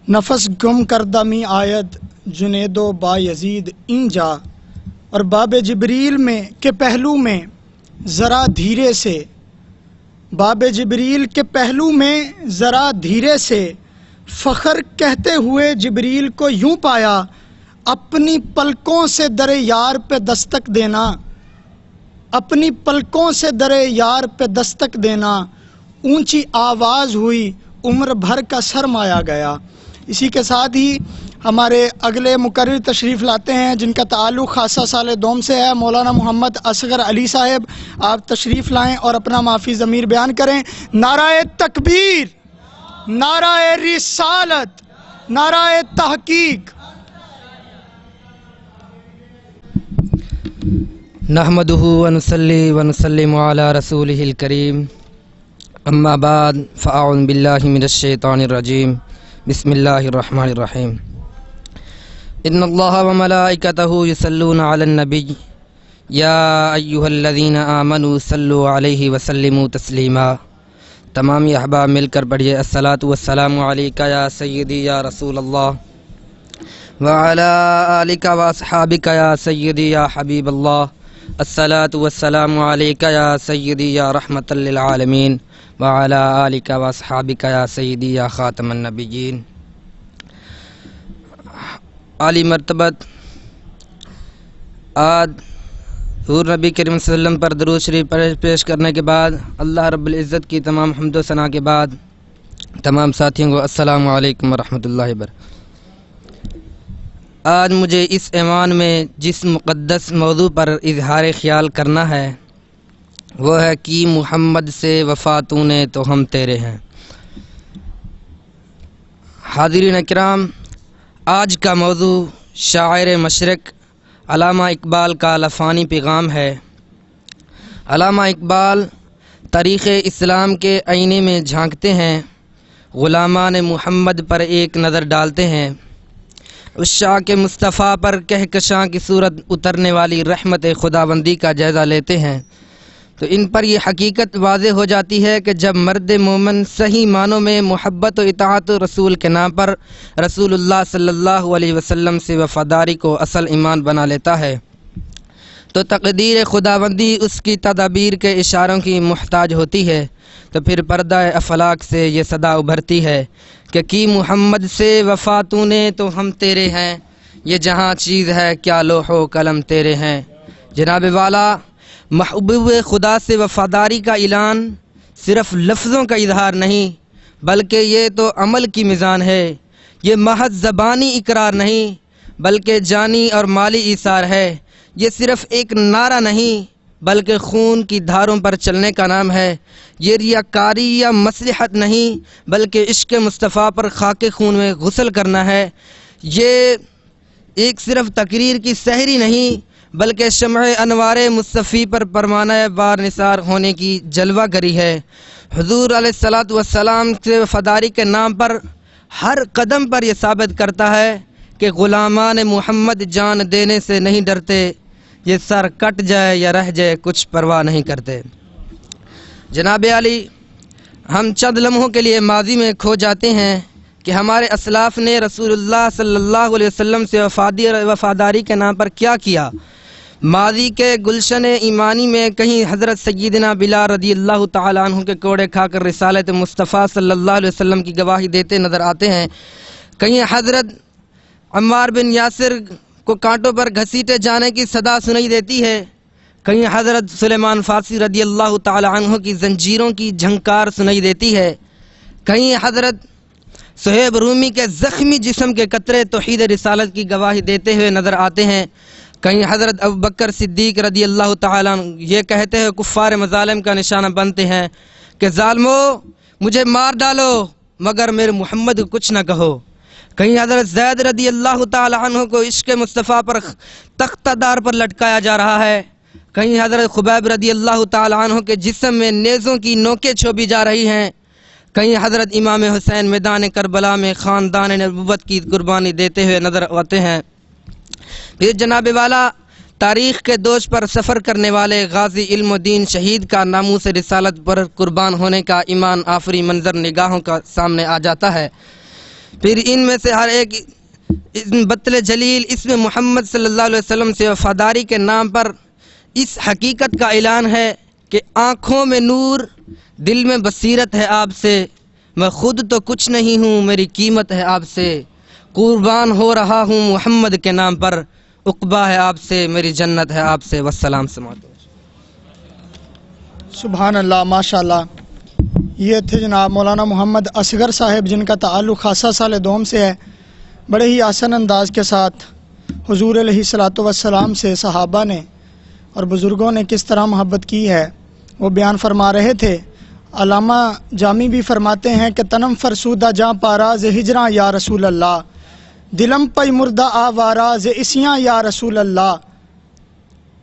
نفس گم کردہ می آید جنید و با یزید اینجا، اور باب جبریل میں کے پہلو میں ذرا دھیرے سے، باب جبریل کے پہلو میں ذرا دھیرے سے، فخر کہتے ہوئے جبریل کو یوں پایا، اپنی پلکوں سے در یار پہ دستک دینا، اپنی پلکوں سے در یار پہ دستک دینا، اونچی آواز ہوئی عمر بھر کا سرمایا گیا۔ اسی کے ساتھ ہی ہمارے اگلے مقرر تشریف لاتے ہیں جن کا تعلق خاصہ سال دوم سے ہے، مولانا محمد اصغر علی صاحب، آپ تشریف لائیں اور اپنا معافی ضمیر بیان کریں۔ نعرہ تکبیر، نعرہ رسالت، نعرہ تحقیق۔ نحمدہ ونصلی ونسلم علی رسولہ الکریم، اما بعد فاعوذ باللہ من الشیطان الرجیم، بسم اللہ الرحمن الرحیم۔ ان اللہ وملائکتہ یصلون علی النبی یا ایہا الذین آمنوا صلوا علیہ وسلموا تسلیما۔ تمام احباب مل کر پڑھیے الصلاۃ والسلام علیک یا سیدی یا رسول اللہ وعلی آلک واصحابک یا سیدی یا حبیب اللہ، الصلاۃ والسلام علیک یا سیدی یا رحمۃ للعالمین وعلی آلک واصحابک یا سیدی یا خاتم النبیین۔ عالی مرتبت آج حضور نبی کریم صلی اللہ علیہ وسلم پر درود شریف پیش کرنے کے بعد اللہ رب العزت کی تمام حمد و ثنا کے بعد تمام ساتھیوں کو السلام علیکم ورحمۃ اللہ وبرکاتہ۔ آج مجھے اس ایوان میں جس مقدس موضوع پر اظہار خیال کرنا ہے وہ ہے کہ محمد سے وفا تو نے تو ہم تیرے ہیں۔ حاضرین کرام، آج کا موضوع شاعر مشرق علامہ اقبال کا لفانی پیغام ہے۔ علامہ اقبال تاریخ اسلام کے آئینے میں جھانکتے ہیں، غلامان محمد پر ایک نظر ڈالتے ہیں، عشاق مصطفیٰ پر کہکشاں کی صورت اترنے والی رحمت خداوندی کا جائزہ لیتے ہیں، تو ان پر یہ حقیقت واضح ہو جاتی ہے کہ جب مرد مومن صحیح معنوں میں محبت و اطاعت رسول کے نام پر رسول اللہ صلی اللہ علیہ وسلم سے وفاداری کو اصل ایمان بنا لیتا ہے تو تقدیر خداوندی اس کی تدابیر کے اشاروں کی محتاج ہوتی ہے۔ تو پھر پردہ افلاک سے یہ صدا ابھرتی ہے کہ کی محمد سے وفا تو نے تو ہم تیرے ہیں، یہ جہاں چیز ہے کیا لوح و قلم تیرے ہیں۔ جناب والا، محبوب خدا سے وفاداری کا اعلان صرف لفظوں کا اظہار نہیں بلکہ یہ تو عمل کی میزان ہے، یہ محض زبانی اقرار نہیں بلکہ جانی اور مالی ایثار ہے، یہ صرف ایک نعرہ نہیں بلکہ خون کی دھاروں پر چلنے کا نام ہے، یہ ریاکاری یا مصلحت نہیں بلکہ عشق مصطفیٰ پر خاک خون میں غسل کرنا ہے، یہ ایک صرف تقریر کی سحری نہیں بلکہ شمع انوار مصطفی پر پروانہ بار نثار ہونے کی جلوہ گری ہے۔ حضور علیہ الصلاۃ والسلام سے وفاداری کے نام پر ہر قدم پر یہ ثابت کرتا ہے کہ غلامان محمد جان دینے سے نہیں ڈرتے، یہ سر کٹ جائے یا رہ جائے کچھ پرواہ نہیں کرتے۔ جناب علی، ہم چند لمحوں کے لیے ماضی میں کھو جاتے ہیں کہ ہمارے اسلاف نے رسول اللہ صلی اللہ علیہ وسلم سے وفاداری کے نام پر کیا کیا۔ ماضی کے گلشن ایمانی میں کہیں حضرت سیدنا بلال رضی اللہ تعالیٰ عنہ کے کوڑے کھا کر رسالت مصطفیٰ صلی اللہ علیہ وسلم کی گواہی دیتے نظر آتے ہیں، کہیں حضرت عمار بن یاسر کو کانٹوں پر گھسیٹے جانے کی صدا سنائی دیتی ہے، کہیں حضرت سلیمان فارسی رضی اللہ تعالیٰ عنہ کی زنجیروں کی جھنکار سنائی دیتی ہے، کہیں حضرت صہیب رومی کے زخمی جسم کے قطرے توحید رسالت کی گواہی دیتے ہوئے نظر آتے ہیں، کہیں حضرت ابوبکر صدیق رضی اللہ تعالیٰ عنہ یہ کہتے ہوئے کفار مظالم کا نشانہ بنتے ہیں کہ ظالمو مجھے مار ڈالو مگر میرے محمد کو کچھ نہ کہو، کہیں حضرت زید رضی اللہ تعالیٰ عنہ کو عشق مصطفیٰ پر تختہ دار پر لٹکایا جا رہا ہے، کہیں حضرت خبیب رضی اللہ تعالیٰ عنہ کے جسم میں نیزوں کی نوکیں چھوپی جا رہی ہیں، کہیں حضرت امام حسین میدان کربلا میں خاندان نبوت کی قربانی دیتے ہوئے نظر آتے ہیں۔ پھر جناب والا، تاریخ کے دوش پر سفر کرنے والے غازی علم الدین شہید کا ناموس رسالت پر قربان ہونے کا ایمان آفری منظر نگاہوں کا سامنے آ جاتا ہے۔ پھر ان میں سے ہر ایک بطل جلیل اس میں محمد صلی اللہ علیہ وسلم سے وفاداری کے نام پر اس حقیقت کا اعلان ہے کہ آنکھوں میں نور، دل میں بصیرت ہے آپ سے، میں خود تو کچھ نہیں ہوں میری قیمت ہے آپ سے، قربان ہو رہا ہوں محمد کے نام پر، عقبہ ہے آپ سے میری جنت ہے آپ سے، والسلام سماعت۔ سبحان اللہ، ماشاء اللہ۔ یہ تھے جناب مولانا محمد اصغر صاحب جن کا تعلق خاصہ سال دوم سے ہے۔ بڑے ہی آسان انداز کے ساتھ حضور علیہ الصلوۃ والسلام سے صحابہ نے اور بزرگوں نے کس طرح محبت کی ہے وہ بیان فرما رہے تھے۔ علامہ جامی بھی فرماتے ہیں کہ تنم فرسودہ جاں پارا ز ہجراں یا رسول اللہ، دلم پئی مردہ آوارا ز اسیاں یا رسول اللہ،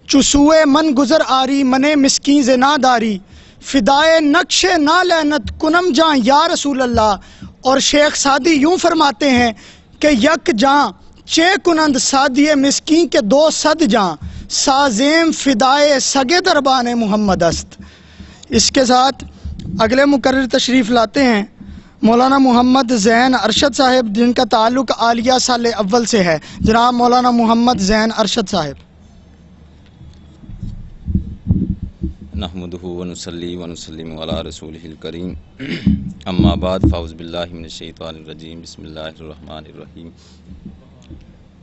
چسوئے من گزر آری منے مسکین ز ناداری، فدائے نقش نالینت کنم جاں یا رسول اللہ۔ اور شیخ سعدی یوں فرماتے ہیں کہ یک جاں چے کنند سادی مسکین کے دو صد جاں، سازیم فدائے سگے دربان محمد است۔ اس کے ساتھ اگلے مقرر تشریف لاتے ہیں مولانا محمد زین ارشد صاحب جن کا تعلق عالیہ سال اول سے ہے۔ جناب مولانا محمد زین ارشد صاحب۔ نحمدہ ونصلی ونسلم علی رسولہ الکریم، اما بعد فاعوذ باللہ من الشیطان الرجیم، بسم اللہ الرحمن الرحیم۔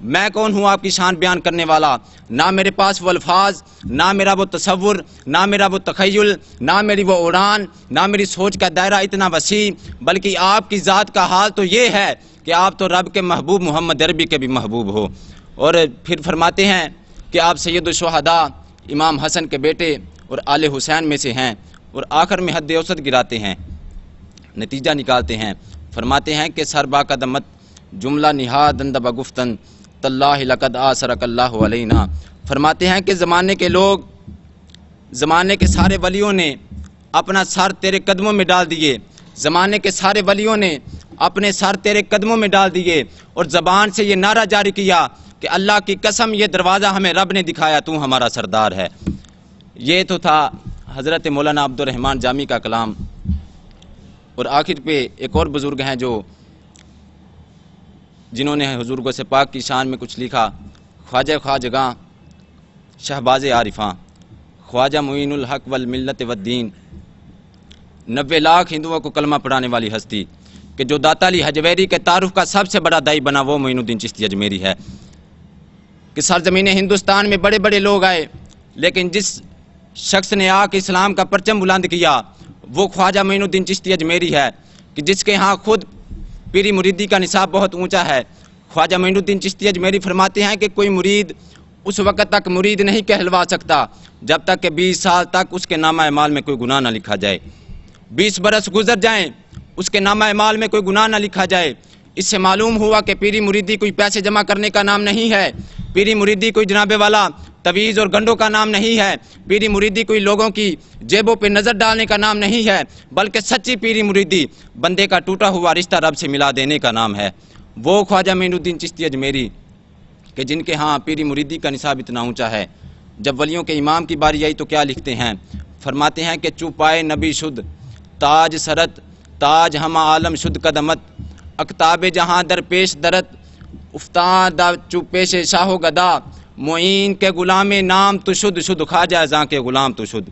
میں کون ہوں آپ کی شان بیان کرنے والا؟ نہ میرے پاس وہ الفاظ، نہ میرا وہ تصور، نہ میرا وہ تخیل، نہ میری وہ اڑان، نہ میری سوچ کا دائرہ اتنا وسیع، بلکہ آپ کی ذات کا حال تو یہ ہے کہ آپ تو رب کے محبوب محمد عربی کے بھی محبوب ہو۔ اور پھر فرماتے ہیں کہ آپ سید الشہداء امام حسن کے بیٹے اور آل حسین میں سے ہیں، اور آخر میں حد اوسط گراتے ہیں، نتیجہ نکالتے ہیں، فرماتے ہیں کہ سر با قدمت جملہ نہادند بگفتن تاللہ لقد آثرک اللہ علینا۔ فرماتے ہیں کہ زمانے کے لوگ، زمانے کے سارے ولیوں نے اپنا سر تیرے قدموں میں ڈال دیے، زمانے کے سارے ولیوں نے اپنے سر تیرے قدموں میں ڈال دیے، اور زبان سے یہ نعرہ جاری کیا کہ اللہ کی قسم یہ دروازہ ہمیں رب نے دکھایا، تو ہمارا سردار ہے۔ یہ تو تھا حضرت مولانا عبد الرحمن جامی کا کلام۔ اور آخر پہ ایک اور بزرگ ہیں جنہوں نے حضور غوث پاک کی شان میں کچھ لکھا، خواجہ خواجگاں شہباز عارفاں، خواجہ معین الحق والملت والدین، 90 لاکھ ہندوؤں کو کلمہ پڑھانے والی ہستی، کہ جو داتا علی حجویری کے تعارف کا سب سے بڑا دائی بنا وہ معین الدین چشتی اجمیری ہے۔ کہ سرزمین ہندوستان میں بڑے بڑے لوگ آئے، لیکن جس شخص نے آ کے اسلام کا پرچم بلند کیا وہ خواجہ معین الدین چشتی اجمیری ہے، کہ جس کے ہاں خود پیری مریدی کا نصاب بہت اونچا ہے۔ خواجہ معین الدین چشتی اجمیری فرماتے ہیں کہ کوئی مرید اس وقت تک مرید نہیں کہلوا سکتا جب تک کہ 20 سال تک اس کے نامہ اعمال میں کوئی گناہ نہ لکھا جائے، 20 برس گزر جائیں اس کے نامہ اعمال میں کوئی گناہ نہ لکھا جائے۔ اس سے معلوم ہوا کہ پیری مریدی کوئی پیسے جمع کرنے کا نام نہیں ہے، پیری مریدی کوئی جناب والا تویز اور گنڈوں کا نام نہیں ہے، پیری مریدی کوئی لوگوں کی جیبوں پہ نظر ڈالنے کا نام نہیں ہے، بلکہ سچی پیری مریدی بندے کا ٹوٹا ہوا رشتہ رب سے ملا دینے کا نام ہے۔ وہ خواجہ معین الدین چشتی اجمیری کہ جن کے ہاں پیری مریدی کا نصاب اتنا اونچا ہے، جب ولیوں کے امام کی باری آئی تو کیا لکھتے ہیں؟ فرماتے ہیں کہ چوپائے نبی شد تاج سرت، تاج ہما عالم شد قدمت، اکتاب جہاں در پیش درت، افتاد چو پیش شاہ و گدا، معین کے غلام نام تو شد، شد خواجہ زاں کے غلام تو شد۔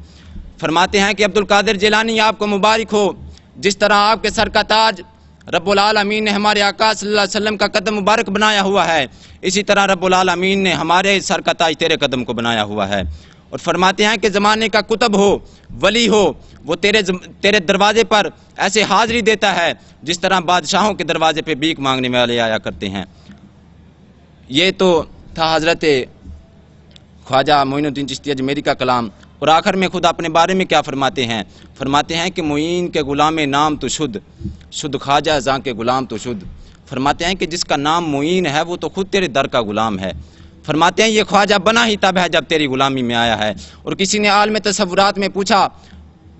فرماتے ہیں کہ عبد القادر جیلانی آپ کو مبارک ہو، جس طرح آپ کے سر کا تاج رب العالمین نے ہمارے آقا صلی اللہ علیہ وسلم کا قدم مبارک بنایا ہوا ہے، اسی طرح رب العالمین نے ہمارے سر کا تاج تیرے قدم کو بنایا ہوا ہے۔ اور فرماتے ہیں کہ زمانے کا کتب ہو، ولی ہو، وہ تیرے دروازے پر ایسے حاضری دیتا ہے جس طرح بادشاہوں کے دروازے پہ بھیک مانگنے والے آیا کرتے ہیں۔ یہ تو تھا حضرت خواجہ معین الدین چشتی اجمیری کا کلام۔ اور آخر میں خود اپنے بارے میں کیا فرماتے ہیں؟ فرماتے ہیں کہ معین کے غلام نام تو شد، شد خواجہ زاں کے غلام تو شد۔ فرماتے ہیں کہ جس کا نام معین ہے وہ تو خود تیرے در کا غلام ہے۔ فرماتے ہیں یہ خواجہ بنا ہی تب ہے جب تیری غلامی میں آیا ہے۔ اور کسی نے عالم تصورات میں پوچھا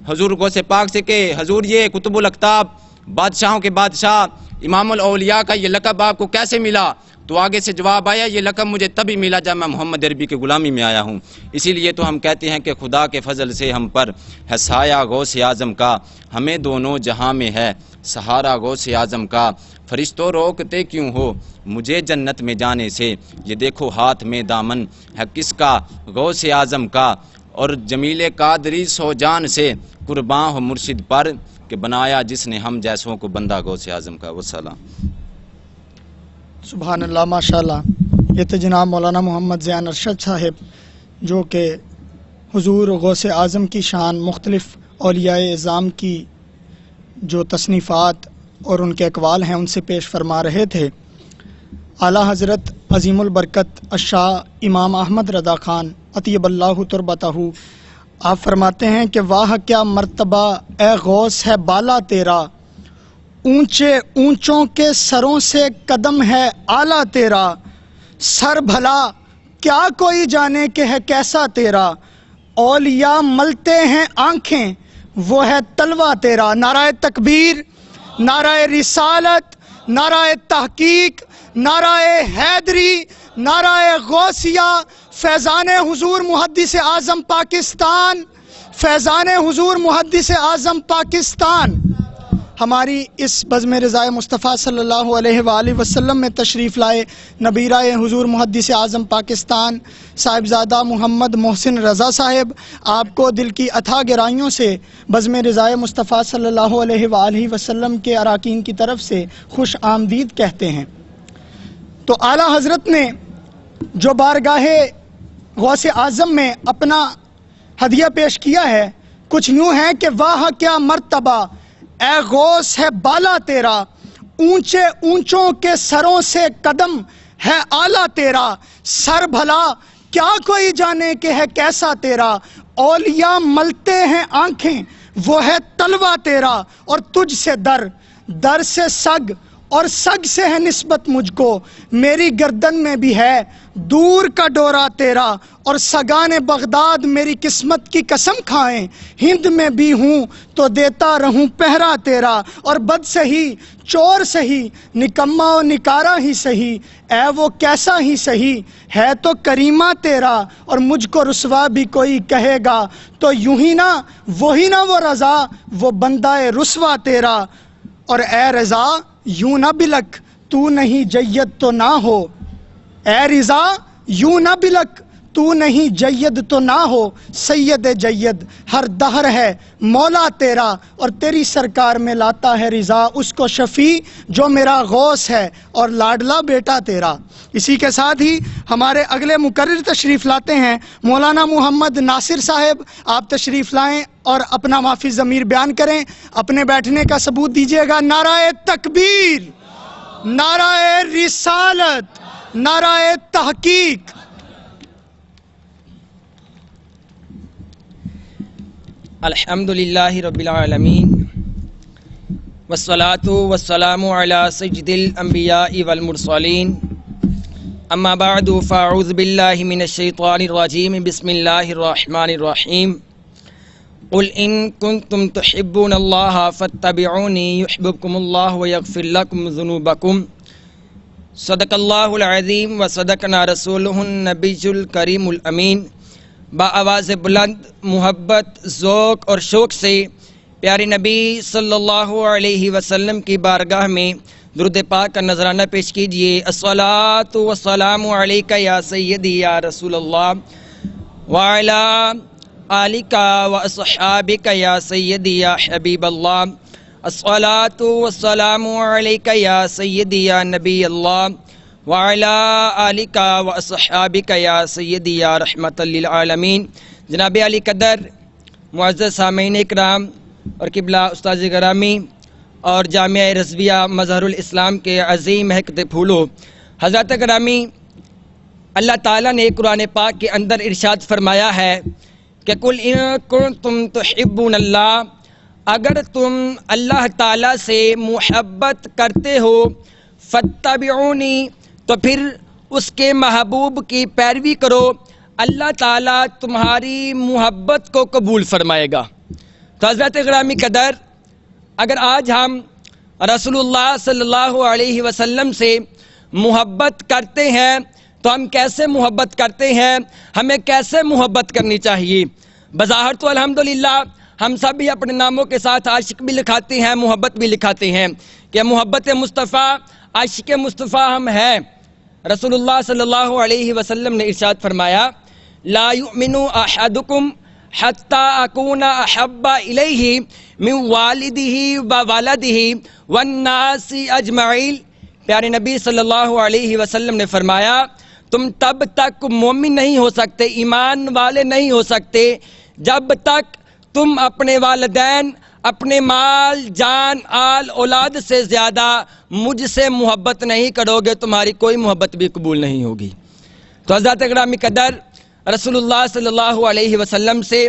حضور غوث پاک سے کہ حضور یہ قطب الاقطاب، بادشاہوں کے بادشاہ، امام الاولیاء کا یہ لقب آپ کو کیسے ملا؟ تو آگے سے جواب آیا یہ لقب مجھے تبھی ملا جب میں محمد عربی کی غلامی میں آیا ہوں۔ اسی لیے تو ہم کہتے ہیں کہ خدا کے فضل سے ہم پر ہے سایہ غوث اعظم کا، ہمیں دونوں جہاں میں ہے سہارا غوث اعظم کا، فرشتوں روکتے کیوں ہو مجھے جنت میں جانے سے، یہ دیکھو ہاتھ میں دامن ہے کس کا غوث اعظم کا، اور جمیل قادری سو جان سے قرباں ہو مرشد پر کہ بنایا جس نے ہم جیسوں کو بندہ غوث اعظم کا۔ والسلام۔ سبحان اللہ، ماشاءاللہ۔ یہ تو جناب مولانا محمد زیان ارشد صاحب جو کہ حضور غوث اعظم کی شان، مختلف اولیاء اعظام کی جو تصنیفات اور ان کے اقوال ہیں ان سے پیش فرما رہے تھے۔ اعلیٰ حضرت عظیم البرکت الشاہ امام احمد رضا خان اطیب اللہ تربتہ آپ فرماتے ہیں کہ واہ کیا مرتبہ اے غوث ہے بالا تیرا، اونچے اونچوں کے سروں سے قدم ہے اعلیٰ تیرا، سر بھلا کیا کوئی جانے کہ ہے کیسا تیرا، اولیاء ملتے ہیں آنکھیں وہ ہے تلوہ تیرا۔ نعرہ تکبیر، نعرہ رسالت، نعرہ تحقیق، نعرہ حیدری، نعرہ غوثیہ، فیضان حضور محدث اعظم پاکستان، فیضان حضور محدث اعظم پاکستان۔ ہماری اس بزم رضائے مصطفیٰ صلی اللہ علیہ وآلہ وسلم میں تشریف لائے نبیرہ حضور محدث اعظم پاکستان صاحبزادہ محمد محسن رضا صاحب، آپ کو دل کی اتھا گہرائیوں سے بزم رضائے مصطفیٰ صلی اللہ علیہ وآلہ وسلم کے اراکین کی طرف سے خوش آمدید کہتے ہیں۔ تو اعلیٰ حضرت نے جو بارگاہ غوث اعظم میں اپنا ہدیہ پیش کیا ہے کچھ یوں ہے کہ واہ کیا مرتبہ اے غوث ہے بالا تیرا، اونچے اونچوں کے سروں سے قدم ہے اعلیٰ تیرا، سر بھلا کیا کوئی جانے کہ ہے کیسا تیرا، اولیاء ملتے ہیں آنکھیں وہ ہے تلوہ تیرا، اور تجھ سے در سے سگ اور سگ سے ہے نسبت مجھ کو، میری گردن میں بھی ہے دور کا ڈورا تیرا، اور سگان بغداد میری قسمت کی قسم کھائیں، ہند میں بھی ہوں تو دیتا رہوں پہرا تیرا، اور بد سہی چور سہی نکما و نکارا ہی سہی، اے وہ کیسا ہی سہی ہے تو کریمہ تیرا، اور مجھ کو رسوا بھی کوئی کہے گا تو یوں ہی نہ وہی نہ وہ رضا وہ بندہ رسوا تیرا، اور اے رضا یوں نہ بلک تو نہیں جید تو نہ ہو، اے رضا یوں نہ بلک تو نہیں جید تو نہ ہو، سید جید ہر دہر ہے مولا تیرا، اور تیری سرکار میں لاتا ہے رضا اس کو شفیع جو میرا غوث ہے اور لاڈلا بیٹا تیرا۔ اسی کے ساتھ ہی ہمارے اگلے مقرر تشریف لاتے ہیں مولانا محمد ناصر صاحب، آپ تشریف لائیں اور اپنا معافی ضمیر بیان کریں، اپنے بیٹھنے کا ثبوت دیجیے گا۔ نعرہ تکبیر، نعرہ رسالت، نعرہ تحقیق۔ الحمدللہ رب العالمین والصلاة والسلام علی سید الانبیاء والمرسلین، اما بعد فاعوذ باللہ من الشیطان الرجیم، بسم اللہ الرحمن الرحیم، قل ان کنتم تحبون اللہ فاتبعونی یحببکم اللہ ویغفر لکم ذنوبکم، صدق اللہ العظیم وصدقنا رسولہ النبی الکریم الامین۔ با آواز بلند، محبت، ذوق اور شوق سے پیارے نبی صلی اللہ علیہ وسلم کی بارگاہ میں درود پاک کا نذرانہ پیش کیجئے۔ الصلاۃ والسلام علیک یا سیدی یا رسول اللہ وعلی آلک واصحابک یا سیدی یا حبیب اللہ، الصلاۃ والسلام علیک یا سیدی یا نبی اللہ وعلی آلک واصحابک یا سیدی یا رحمت للعالمین۔ جناب علی قدر، معزز سامعین اکرام اور قبلہ استاذ گرامی اور جامعہ رضویہ مظہر الاسلام کے عظیم مہکتے پھولو، حضرات گرامی، اللہ تعالیٰ نے قرآن پاک کے اندر ارشاد فرمایا ہے کہ قل ان کنتم تحبون اللہ، اگر تم اللہ تعالیٰ سے محبت کرتے ہو، فاتبعونی، تو پھر اس کے محبوب کی پیروی کرو، اللہ تعالیٰ تمہاری محبت کو قبول فرمائے گا۔ تو حضرت گرامی قدر، اگر آج ہم رسول اللہ صلی اللہ علیہ وسلم سے محبت کرتے ہیں تو ہم کیسے محبت کرتے ہیں، ہمیں کیسے محبت کرنی چاہیے؟ بظاہر تو الحمدللہ ہم سب بھی اپنے ناموں کے ساتھ عاشق بھی لکھاتے ہیں، محبت بھی لکھاتے ہیں کہ محبت مصطفیٰ، عاشق مصطفیٰ ہم ہیں۔ رسول اللہ صلی اللہ علیہ وسلم نے ارشاد فرمایا، لا یؤمن احدکم حتی اکون احب الیہ من والدہ وولدہ والناس اجمعین۔ پیارے نبی صلی اللہ علیہ وسلم نے فرمایا، تم تب تک مومن نہیں ہو سکتے، ایمان والے نہیں ہو سکتے، جب تک تم اپنے والدین، اپنے مال، جان، آل، اولاد سے زیادہ مجھ سے محبت نہیں کرو گے، تمہاری کوئی محبت بھی قبول نہیں ہوگی۔ تو حضرات گرامی قدر، رسول اللہ صلی اللہ علیہ وسلم سے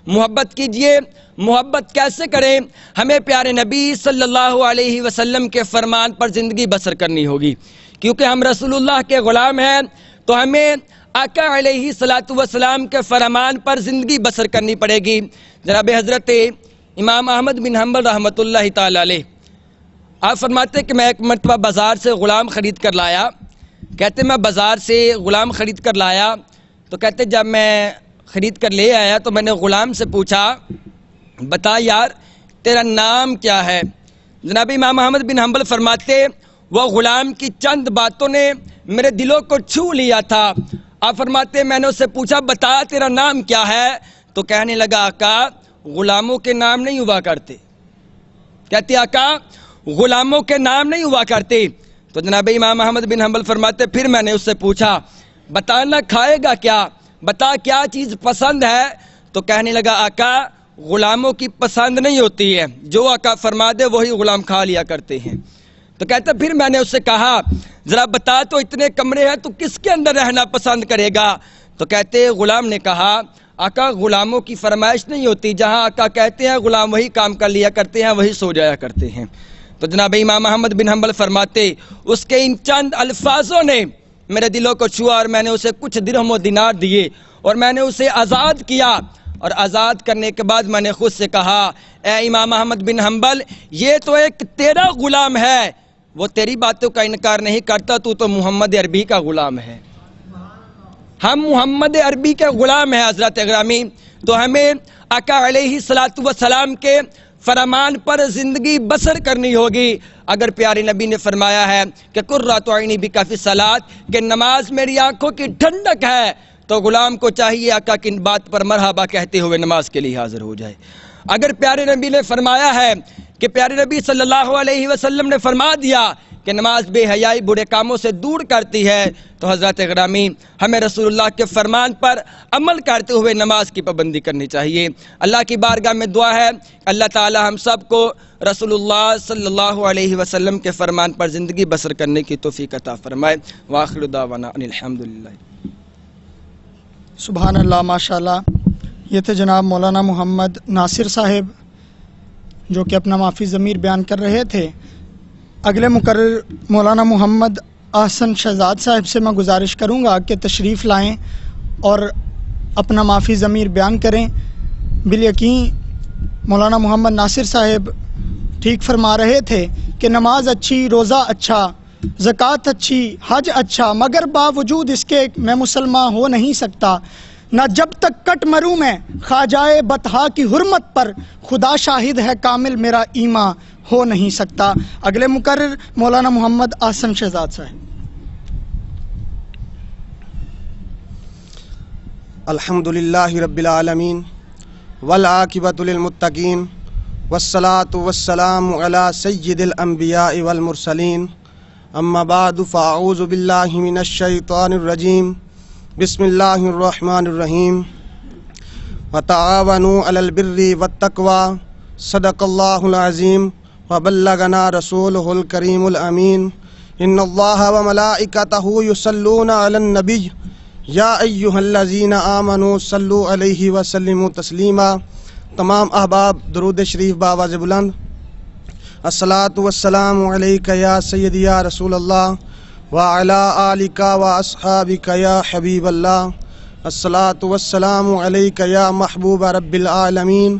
محبت کیجئے۔ محبت کیسے کریں؟ ہمیں پیارے نبی صلی اللہ علیہ وسلم کے فرمان پر زندگی بسر کرنی ہوگی، کیونکہ ہم رسول اللہ کے غلام ہیں، تو ہمیں آقا علیہ السلام کے فرمان پر زندگی بسر کرنی پڑے گی۔ جناب حضرت امام احمد بن حنبل رحمۃ اللہ تعالی علیہ، آپ فرماتے کہ میں ایک مرتبہ بازار سے غلام خرید کر لایا۔ کہتے میں بازار سے غلام خرید کر لایا، تو کہتے جب میں خرید کر لے آیا تو میں نے غلام سے پوچھا، بتا یار تیرا نام کیا ہے؟ جناب امام احمد بن حنبل فرماتے وہ غلام کی چند باتوں نے میرے دلوں کو چھو لیا تھا۔ آپ فرماتے میں نے اس سے پوچھا بتا تیرا نام کیا ہے؟ تو کہنے لگا آقا غلاموں کے نام نہیں ہوا کرتے۔ کہتے آقا غلاموں کے نام نہیں ہوا کرتے، تو جناب امام احمد بن حنبل فرماتے پھر میں نے اس سے پوچھا بتانا کھائے گا کیا، بتا کیا چیز پسند ہے؟ تو کہنے لگا آقا غلاموں کی پسند نہیں ہوتی ہے، جو آقا فرما دے وہی غلام کھا لیا کرتے ہیں۔ تو کہتا پھر میں نے اس سے کہا ذرا بتا تو اتنے کمرے ہیں تو کس کے اندر رہنا پسند کرے گا؟ تو کہتے غلام نے کہا آقا غلاموں کی فرمائش نہیں ہوتی، جہاں آقا کہتے ہیں غلام وہی کام کر لیا کرتے ہیں، وہی سو جایا کرتے ہیں۔ تو جناب امام احمد بن حنبل فرماتے اس کے ان چند الفاظوں نے میرے دلوں کو چھوا اور میں نے اسے کچھ درہم و دینار دیے اور میں نے اسے آزاد کیا، اور آزاد کرنے کے بعد میں نے خود سے کہا اے امام احمد بن حنبل یہ تو ایک تیرا غلام ہے، وہ تیری باتوں کا انکار نہیں کرتا، تو محمد عربی کا غلام ہے، ہم محمد عربی کے غلام ہیں۔ حضرات اگرامی تو ہمیں آقا علیہ السلام کے فرمان پر زندگی بسر کرنی ہوگی۔ اگر پیارے نبی نے فرمایا ہے کہ قرۃ عینی بک فی الصلاۃ، کہ نماز میری آنکھوں کی ٹھنڈک ہے، تو غلام کو چاہیے آقا کی بات پر مرحبا کہتے ہوئے نماز کے لیے حاضر ہو جائے۔ اگر پیارے نبی نے فرمایا ہے کہ پیارے نبی صلی اللہ علیہ وسلم نے فرما دیا کہ نماز بے حیائی برے کاموں سے دور کرتی ہے، تو حضرات اکرامی ہمیں رسول اللہ کے فرمان پر عمل کرتے ہوئے نماز کی پابندی کرنی چاہیے۔ اللہ کی بارگاہ میں دعا ہے اللہ تعالی ہم سب کو رسول اللہ صلی اللہ علیہ وسلم کے فرمان پر زندگی بسر کرنے کی توفیق عطا فرمائے۔ وآخر دعوانا ان الحمدللہ۔ سبحان اللہ، ماشاءاللہ۔ یہ تھے جناب مولانا محمد ناصر صاحب جو کہ اپنا معافی ضمیر بیان کر رہے تھے۔ اگلے مقرر مولانا محمد احسن شہزاد صاحب سے میں گزارش کروں گا کہ تشریف لائیں اور اپنا معافی ضمیر بیان کریں۔ بالیقین مولانا محمد ناصر صاحب ٹھیک فرما رہے تھے کہ نماز اچھی، روزہ اچھا، زکوٰۃ اچھی، حج اچھا، مگر باوجود اس کے میں مسلمان ہو نہیں سکتا، نہ جب تک کٹ مروں میں خواجہ بطحا کی حرمت پر، خدا شاہد ہے کامل میرا ایمان ہو نہیں سکتا۔ اگلے مقرر مولانا محمد احسن شہزاد صاحب۔ الحمدللہ رب العالمین والعاقبۃ للمتقین والصلاة والسلام علی سید الانبیاء والمرسلین، اما بعد فاعوذ باللہ من الشیطان الرجیم، بسم اللہ الرحمن الرحیم، وتعاونوا علی البر والتقوی، صدق اللہ العظیم وبلغنا رسولہ الکریم الامین، ان اللہ وملائکتہ یصلون علی النبی یا ایہا الذین آمنوا صلوا علیہ وسلموا تسلیما۔ تمام احباب درود شریف بآواز بلند۔ الصلاۃ والسلام علیک یا سیدی یا رسول اللہ وعلی آلک واصحابک یا حبیب اللہ۔ الصلاۃ والسلام علیک یا محبوب رب العالمین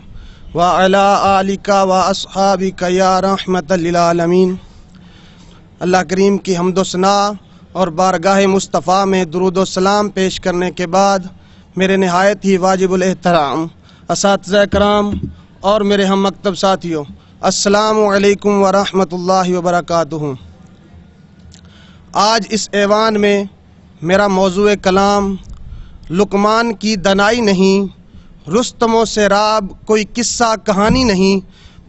وعلی آلک واصحابک یا رحمۃ للعالمین۔ اللہ کریم کی حمد و ثنا اور بارگاہ مصطفیٰ میں درود و سلام پیش کرنے کے بعد میرے نہایت ہی واجب الاحترام اساتذہ کرام اور میرے ہم مکتب ساتھیوں، السلام علیکم ورحمۃ اللہ وبرکاتہ۔ آج اس ایوان میں میرا موضوع کلام لقمان کی دنائی نہیں، رستم و سیراب کوئی قصہ کہانی نہیں،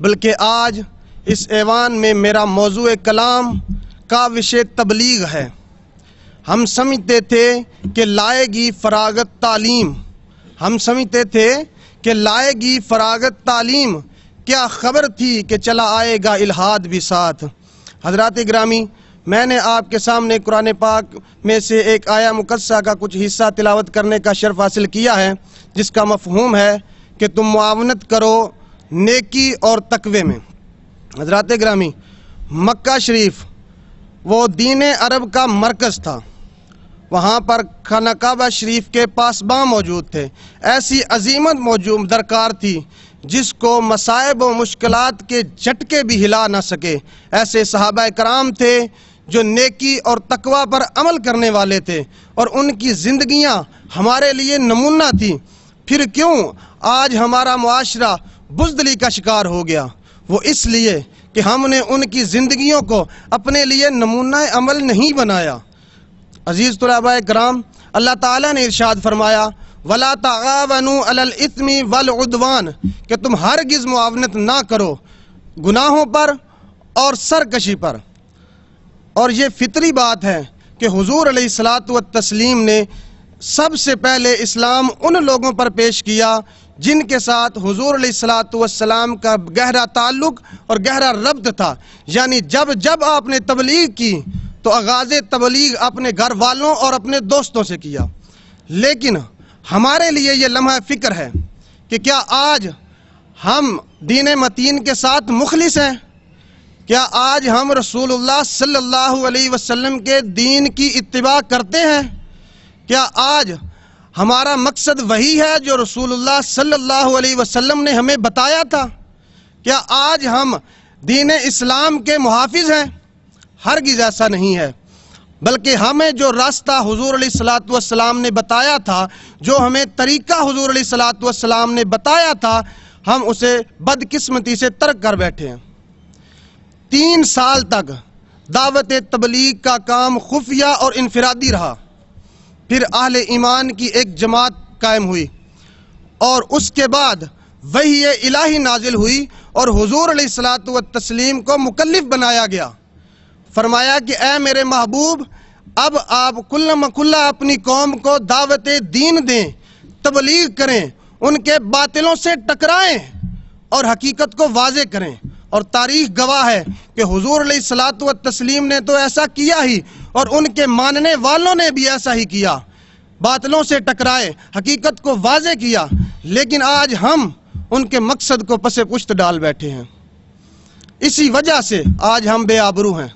بلکہ آج اس ایوان میں میرا موضوع کلام کا وشے تبلیغ ہے۔ ہم سمجھتے تھے کہ لائے گی فراغت تعلیم، ہم سمجھتے تھے کہ لائے گی فراغت تعلیم، کیا خبر تھی کہ چلا آئے گا الہاد بھی ساتھ۔ حضرات گرامی، میں نے آپ کے سامنے قرآن پاک میں سے ایک آیہ مقدسہ کا کچھ حصہ تلاوت کرنے کا شرف حاصل کیا ہے، جس کا مفہوم ہے کہ تم معاونت کرو نیکی اور تقوی میں۔ حضرات گرامی، مکہ شریف وہ دین عرب کا مرکز تھا، وہاں پر خانہ کعبہ شریف کے پاسباں موجود تھے، ایسی عظیمت موجود درکار تھی جس کو مصائب و مشکلات کے جھٹکے بھی ہلا نہ سکے۔ ایسے صحابہ کرام تھے جو نیکی اور تقوی پر عمل کرنے والے تھے، اور ان کی زندگیاں ہمارے لیے نمونہ تھی۔ پھر کیوں آج ہمارا معاشرہ بزدلی کا شکار ہو گیا؟ وہ اس لیے کہ ہم نے ان کی زندگیوں کو اپنے لیے نمونہ عمل نہیں بنایا۔ عزیز طلباء کرام، اللہ تعالیٰ نے ارشاد فرمایا وَلَا تَعَاوَنُوا عَلَى الْإِثْمِ وَالْعُدْوَانِ، کہ تم ہرگز معاونت نہ کرو گناہوں پر اور سرکشی پر۔ اور یہ فطری بات ہے کہ حضور علیہ الصلاۃ والتسلیم نے سب سے پہلے اسلام ان لوگوں پر پیش کیا جن کے ساتھ حضور علیہ الصلاۃ والسلام کا گہرا تعلق اور گہرا ربط تھا. یعنی جب آپ نے تبلیغ کی تو آغاز تبلیغ اپنے گھر والوں اور اپنے دوستوں سے کیا. لیکن ہمارے لیے یہ لمحہ فکر ہے کہ کیا آج ہم دین متین کے ساتھ مخلص ہیں؟ کیا آج ہم رسول اللہ صلی اللہ علیہ وسلم کے دین کی اتباع کرتے ہیں؟ کیا آج ہمارا مقصد وہی ہے جو رسول اللہ صلی اللہ علیہ وسلم نے ہمیں بتایا تھا؟ کیا آج ہم دین اسلام کے محافظ ہیں؟ ہرگز ایسا نہیں ہے، بلکہ ہمیں جو راستہ حضور علیہ الصلاۃ والسلام نے بتایا تھا، جو ہمیں طریقہ حضور علیہ الصلاۃ والسلام نے بتایا تھا، ہم اسے بدقسمتی سے ترک کر بیٹھے ہیں. 3 سال تک دعوت تبلیغ کا کام خفیہ اور انفرادی رہا. پھر اہل ایمان کی ایک جماعت قائم ہوئی اور اس کے بعد وحی الہی نازل ہوئی اور حضور علیہ الصلاۃ والتسلیم کو مکلف بنایا گیا. فرمایا کہ اے میرے محبوب، اب آپ کلہ اپنی قوم کو دعوت دین دیں، تبلیغ کریں، ان کے باطلوں سے ٹکرائیں اور حقیقت کو واضح کریں. اور تاریخ گواہ ہے کہ حضور علیہ الصلاۃ والتسلیم نے تو ایسا کیا ہی، اور ان کے ماننے والوں نے بھی ایسا ہی کیا، باطلوں سے ٹکرائے، حقیقت کو واضح کیا. لیکن آج ہم ان کے مقصد کو پس پشت ڈال بیٹھے ہیں. اسی وجہ سے آج ہم بے آبرو ہیں.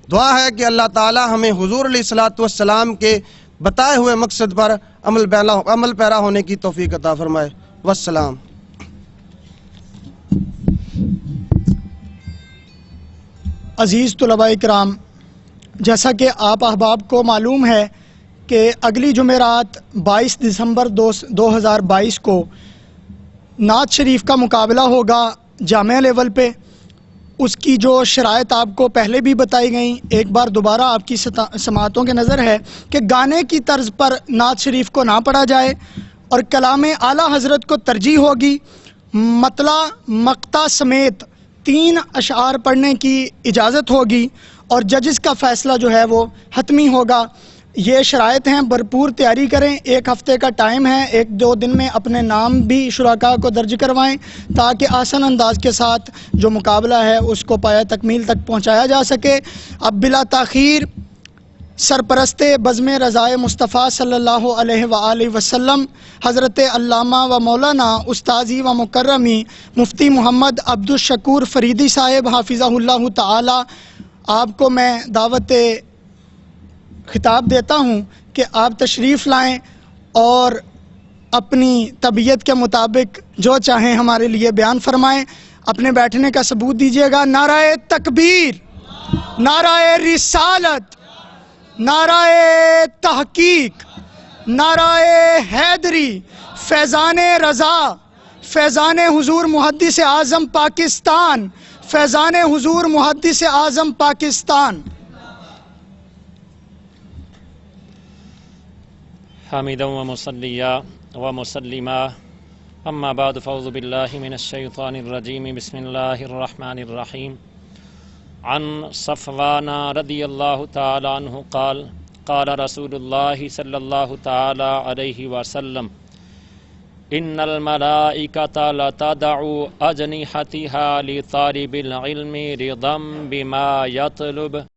دعا ہے کہ اللہ تعالی ہمیں حضور علیہ الصلاۃ والسلام کے بتائے ہوئے مقصد پر عمل پیرا ہونے کی توفیق عطا فرمائے. والسلام. عزیز طلباء کرام، جیسا کہ آپ احباب کو معلوم ہے کہ اگلی جمعرات 22 دسمبر 2022 کو نعت شریف کا مقابلہ ہوگا جامعہ لیول پہ. اس کی جو شرائط آپ کو پہلے بھی بتائی گئیں، ایک بار دوبارہ آپ کی سماعتوں کے نظر ہے کہ گانے کی طرز پر نعت شریف کو نہ پڑھا جائے اور کلام اعلیٰ حضرت کو ترجیح ہوگی. مطلع مقطع سمیت 3 اشعار پڑھنے کی اجازت ہوگی اور ججز کا فیصلہ جو ہے وہ حتمی ہوگا. یہ شرائط ہیں، بھرپور تیاری کریں. 1 ہفتے کا ٹائم ہے، 1-2 دن میں اپنے نام بھی شرکاء کو درج کروائیں تاکہ آسان انداز کے ساتھ جو مقابلہ ہے اس کو پایہ تکمیل تک پہنچایا جا سکے. اب بلا تاخیر سرپرست بزم رضائے مصطفیٰ صلی اللہ علیہ وآلہ وسلم حضرت علامہ و مولانا استاذی و مکرمی مفتی محمد عبدالشکور فریدی صاحب حافظہ اللہ تعالی، آپ کو میں دعوت خطاب دیتا ہوں کہ آپ تشریف لائیں اور اپنی طبیعت کے مطابق جو چاہیں ہمارے لیے بیان فرمائیں. اپنے بیٹھنے کا ثبوت دیجیے گا. نعرہ تکبیر، نعرہ رسالت، نعرہ تحقیق، نعرہ حیدری، فیضان رضا، فیضان حضور محدث اعظم پاکستان، فیضان حضور محدث اعظم پاکستان. حامدا ومصلیا ومسلما اما بعد فاعوذ باللہ من الشیطان الرجیم بسم اللہ الرحمن الرحیم. عن صفوان رضی اللہ تعالی عنہ قال قال رسول اللہ صلی اللہ تعالی علیہ وسلم ان الملائکۃ لتدع اجنحتها لطالب العلم رضا بما یطلب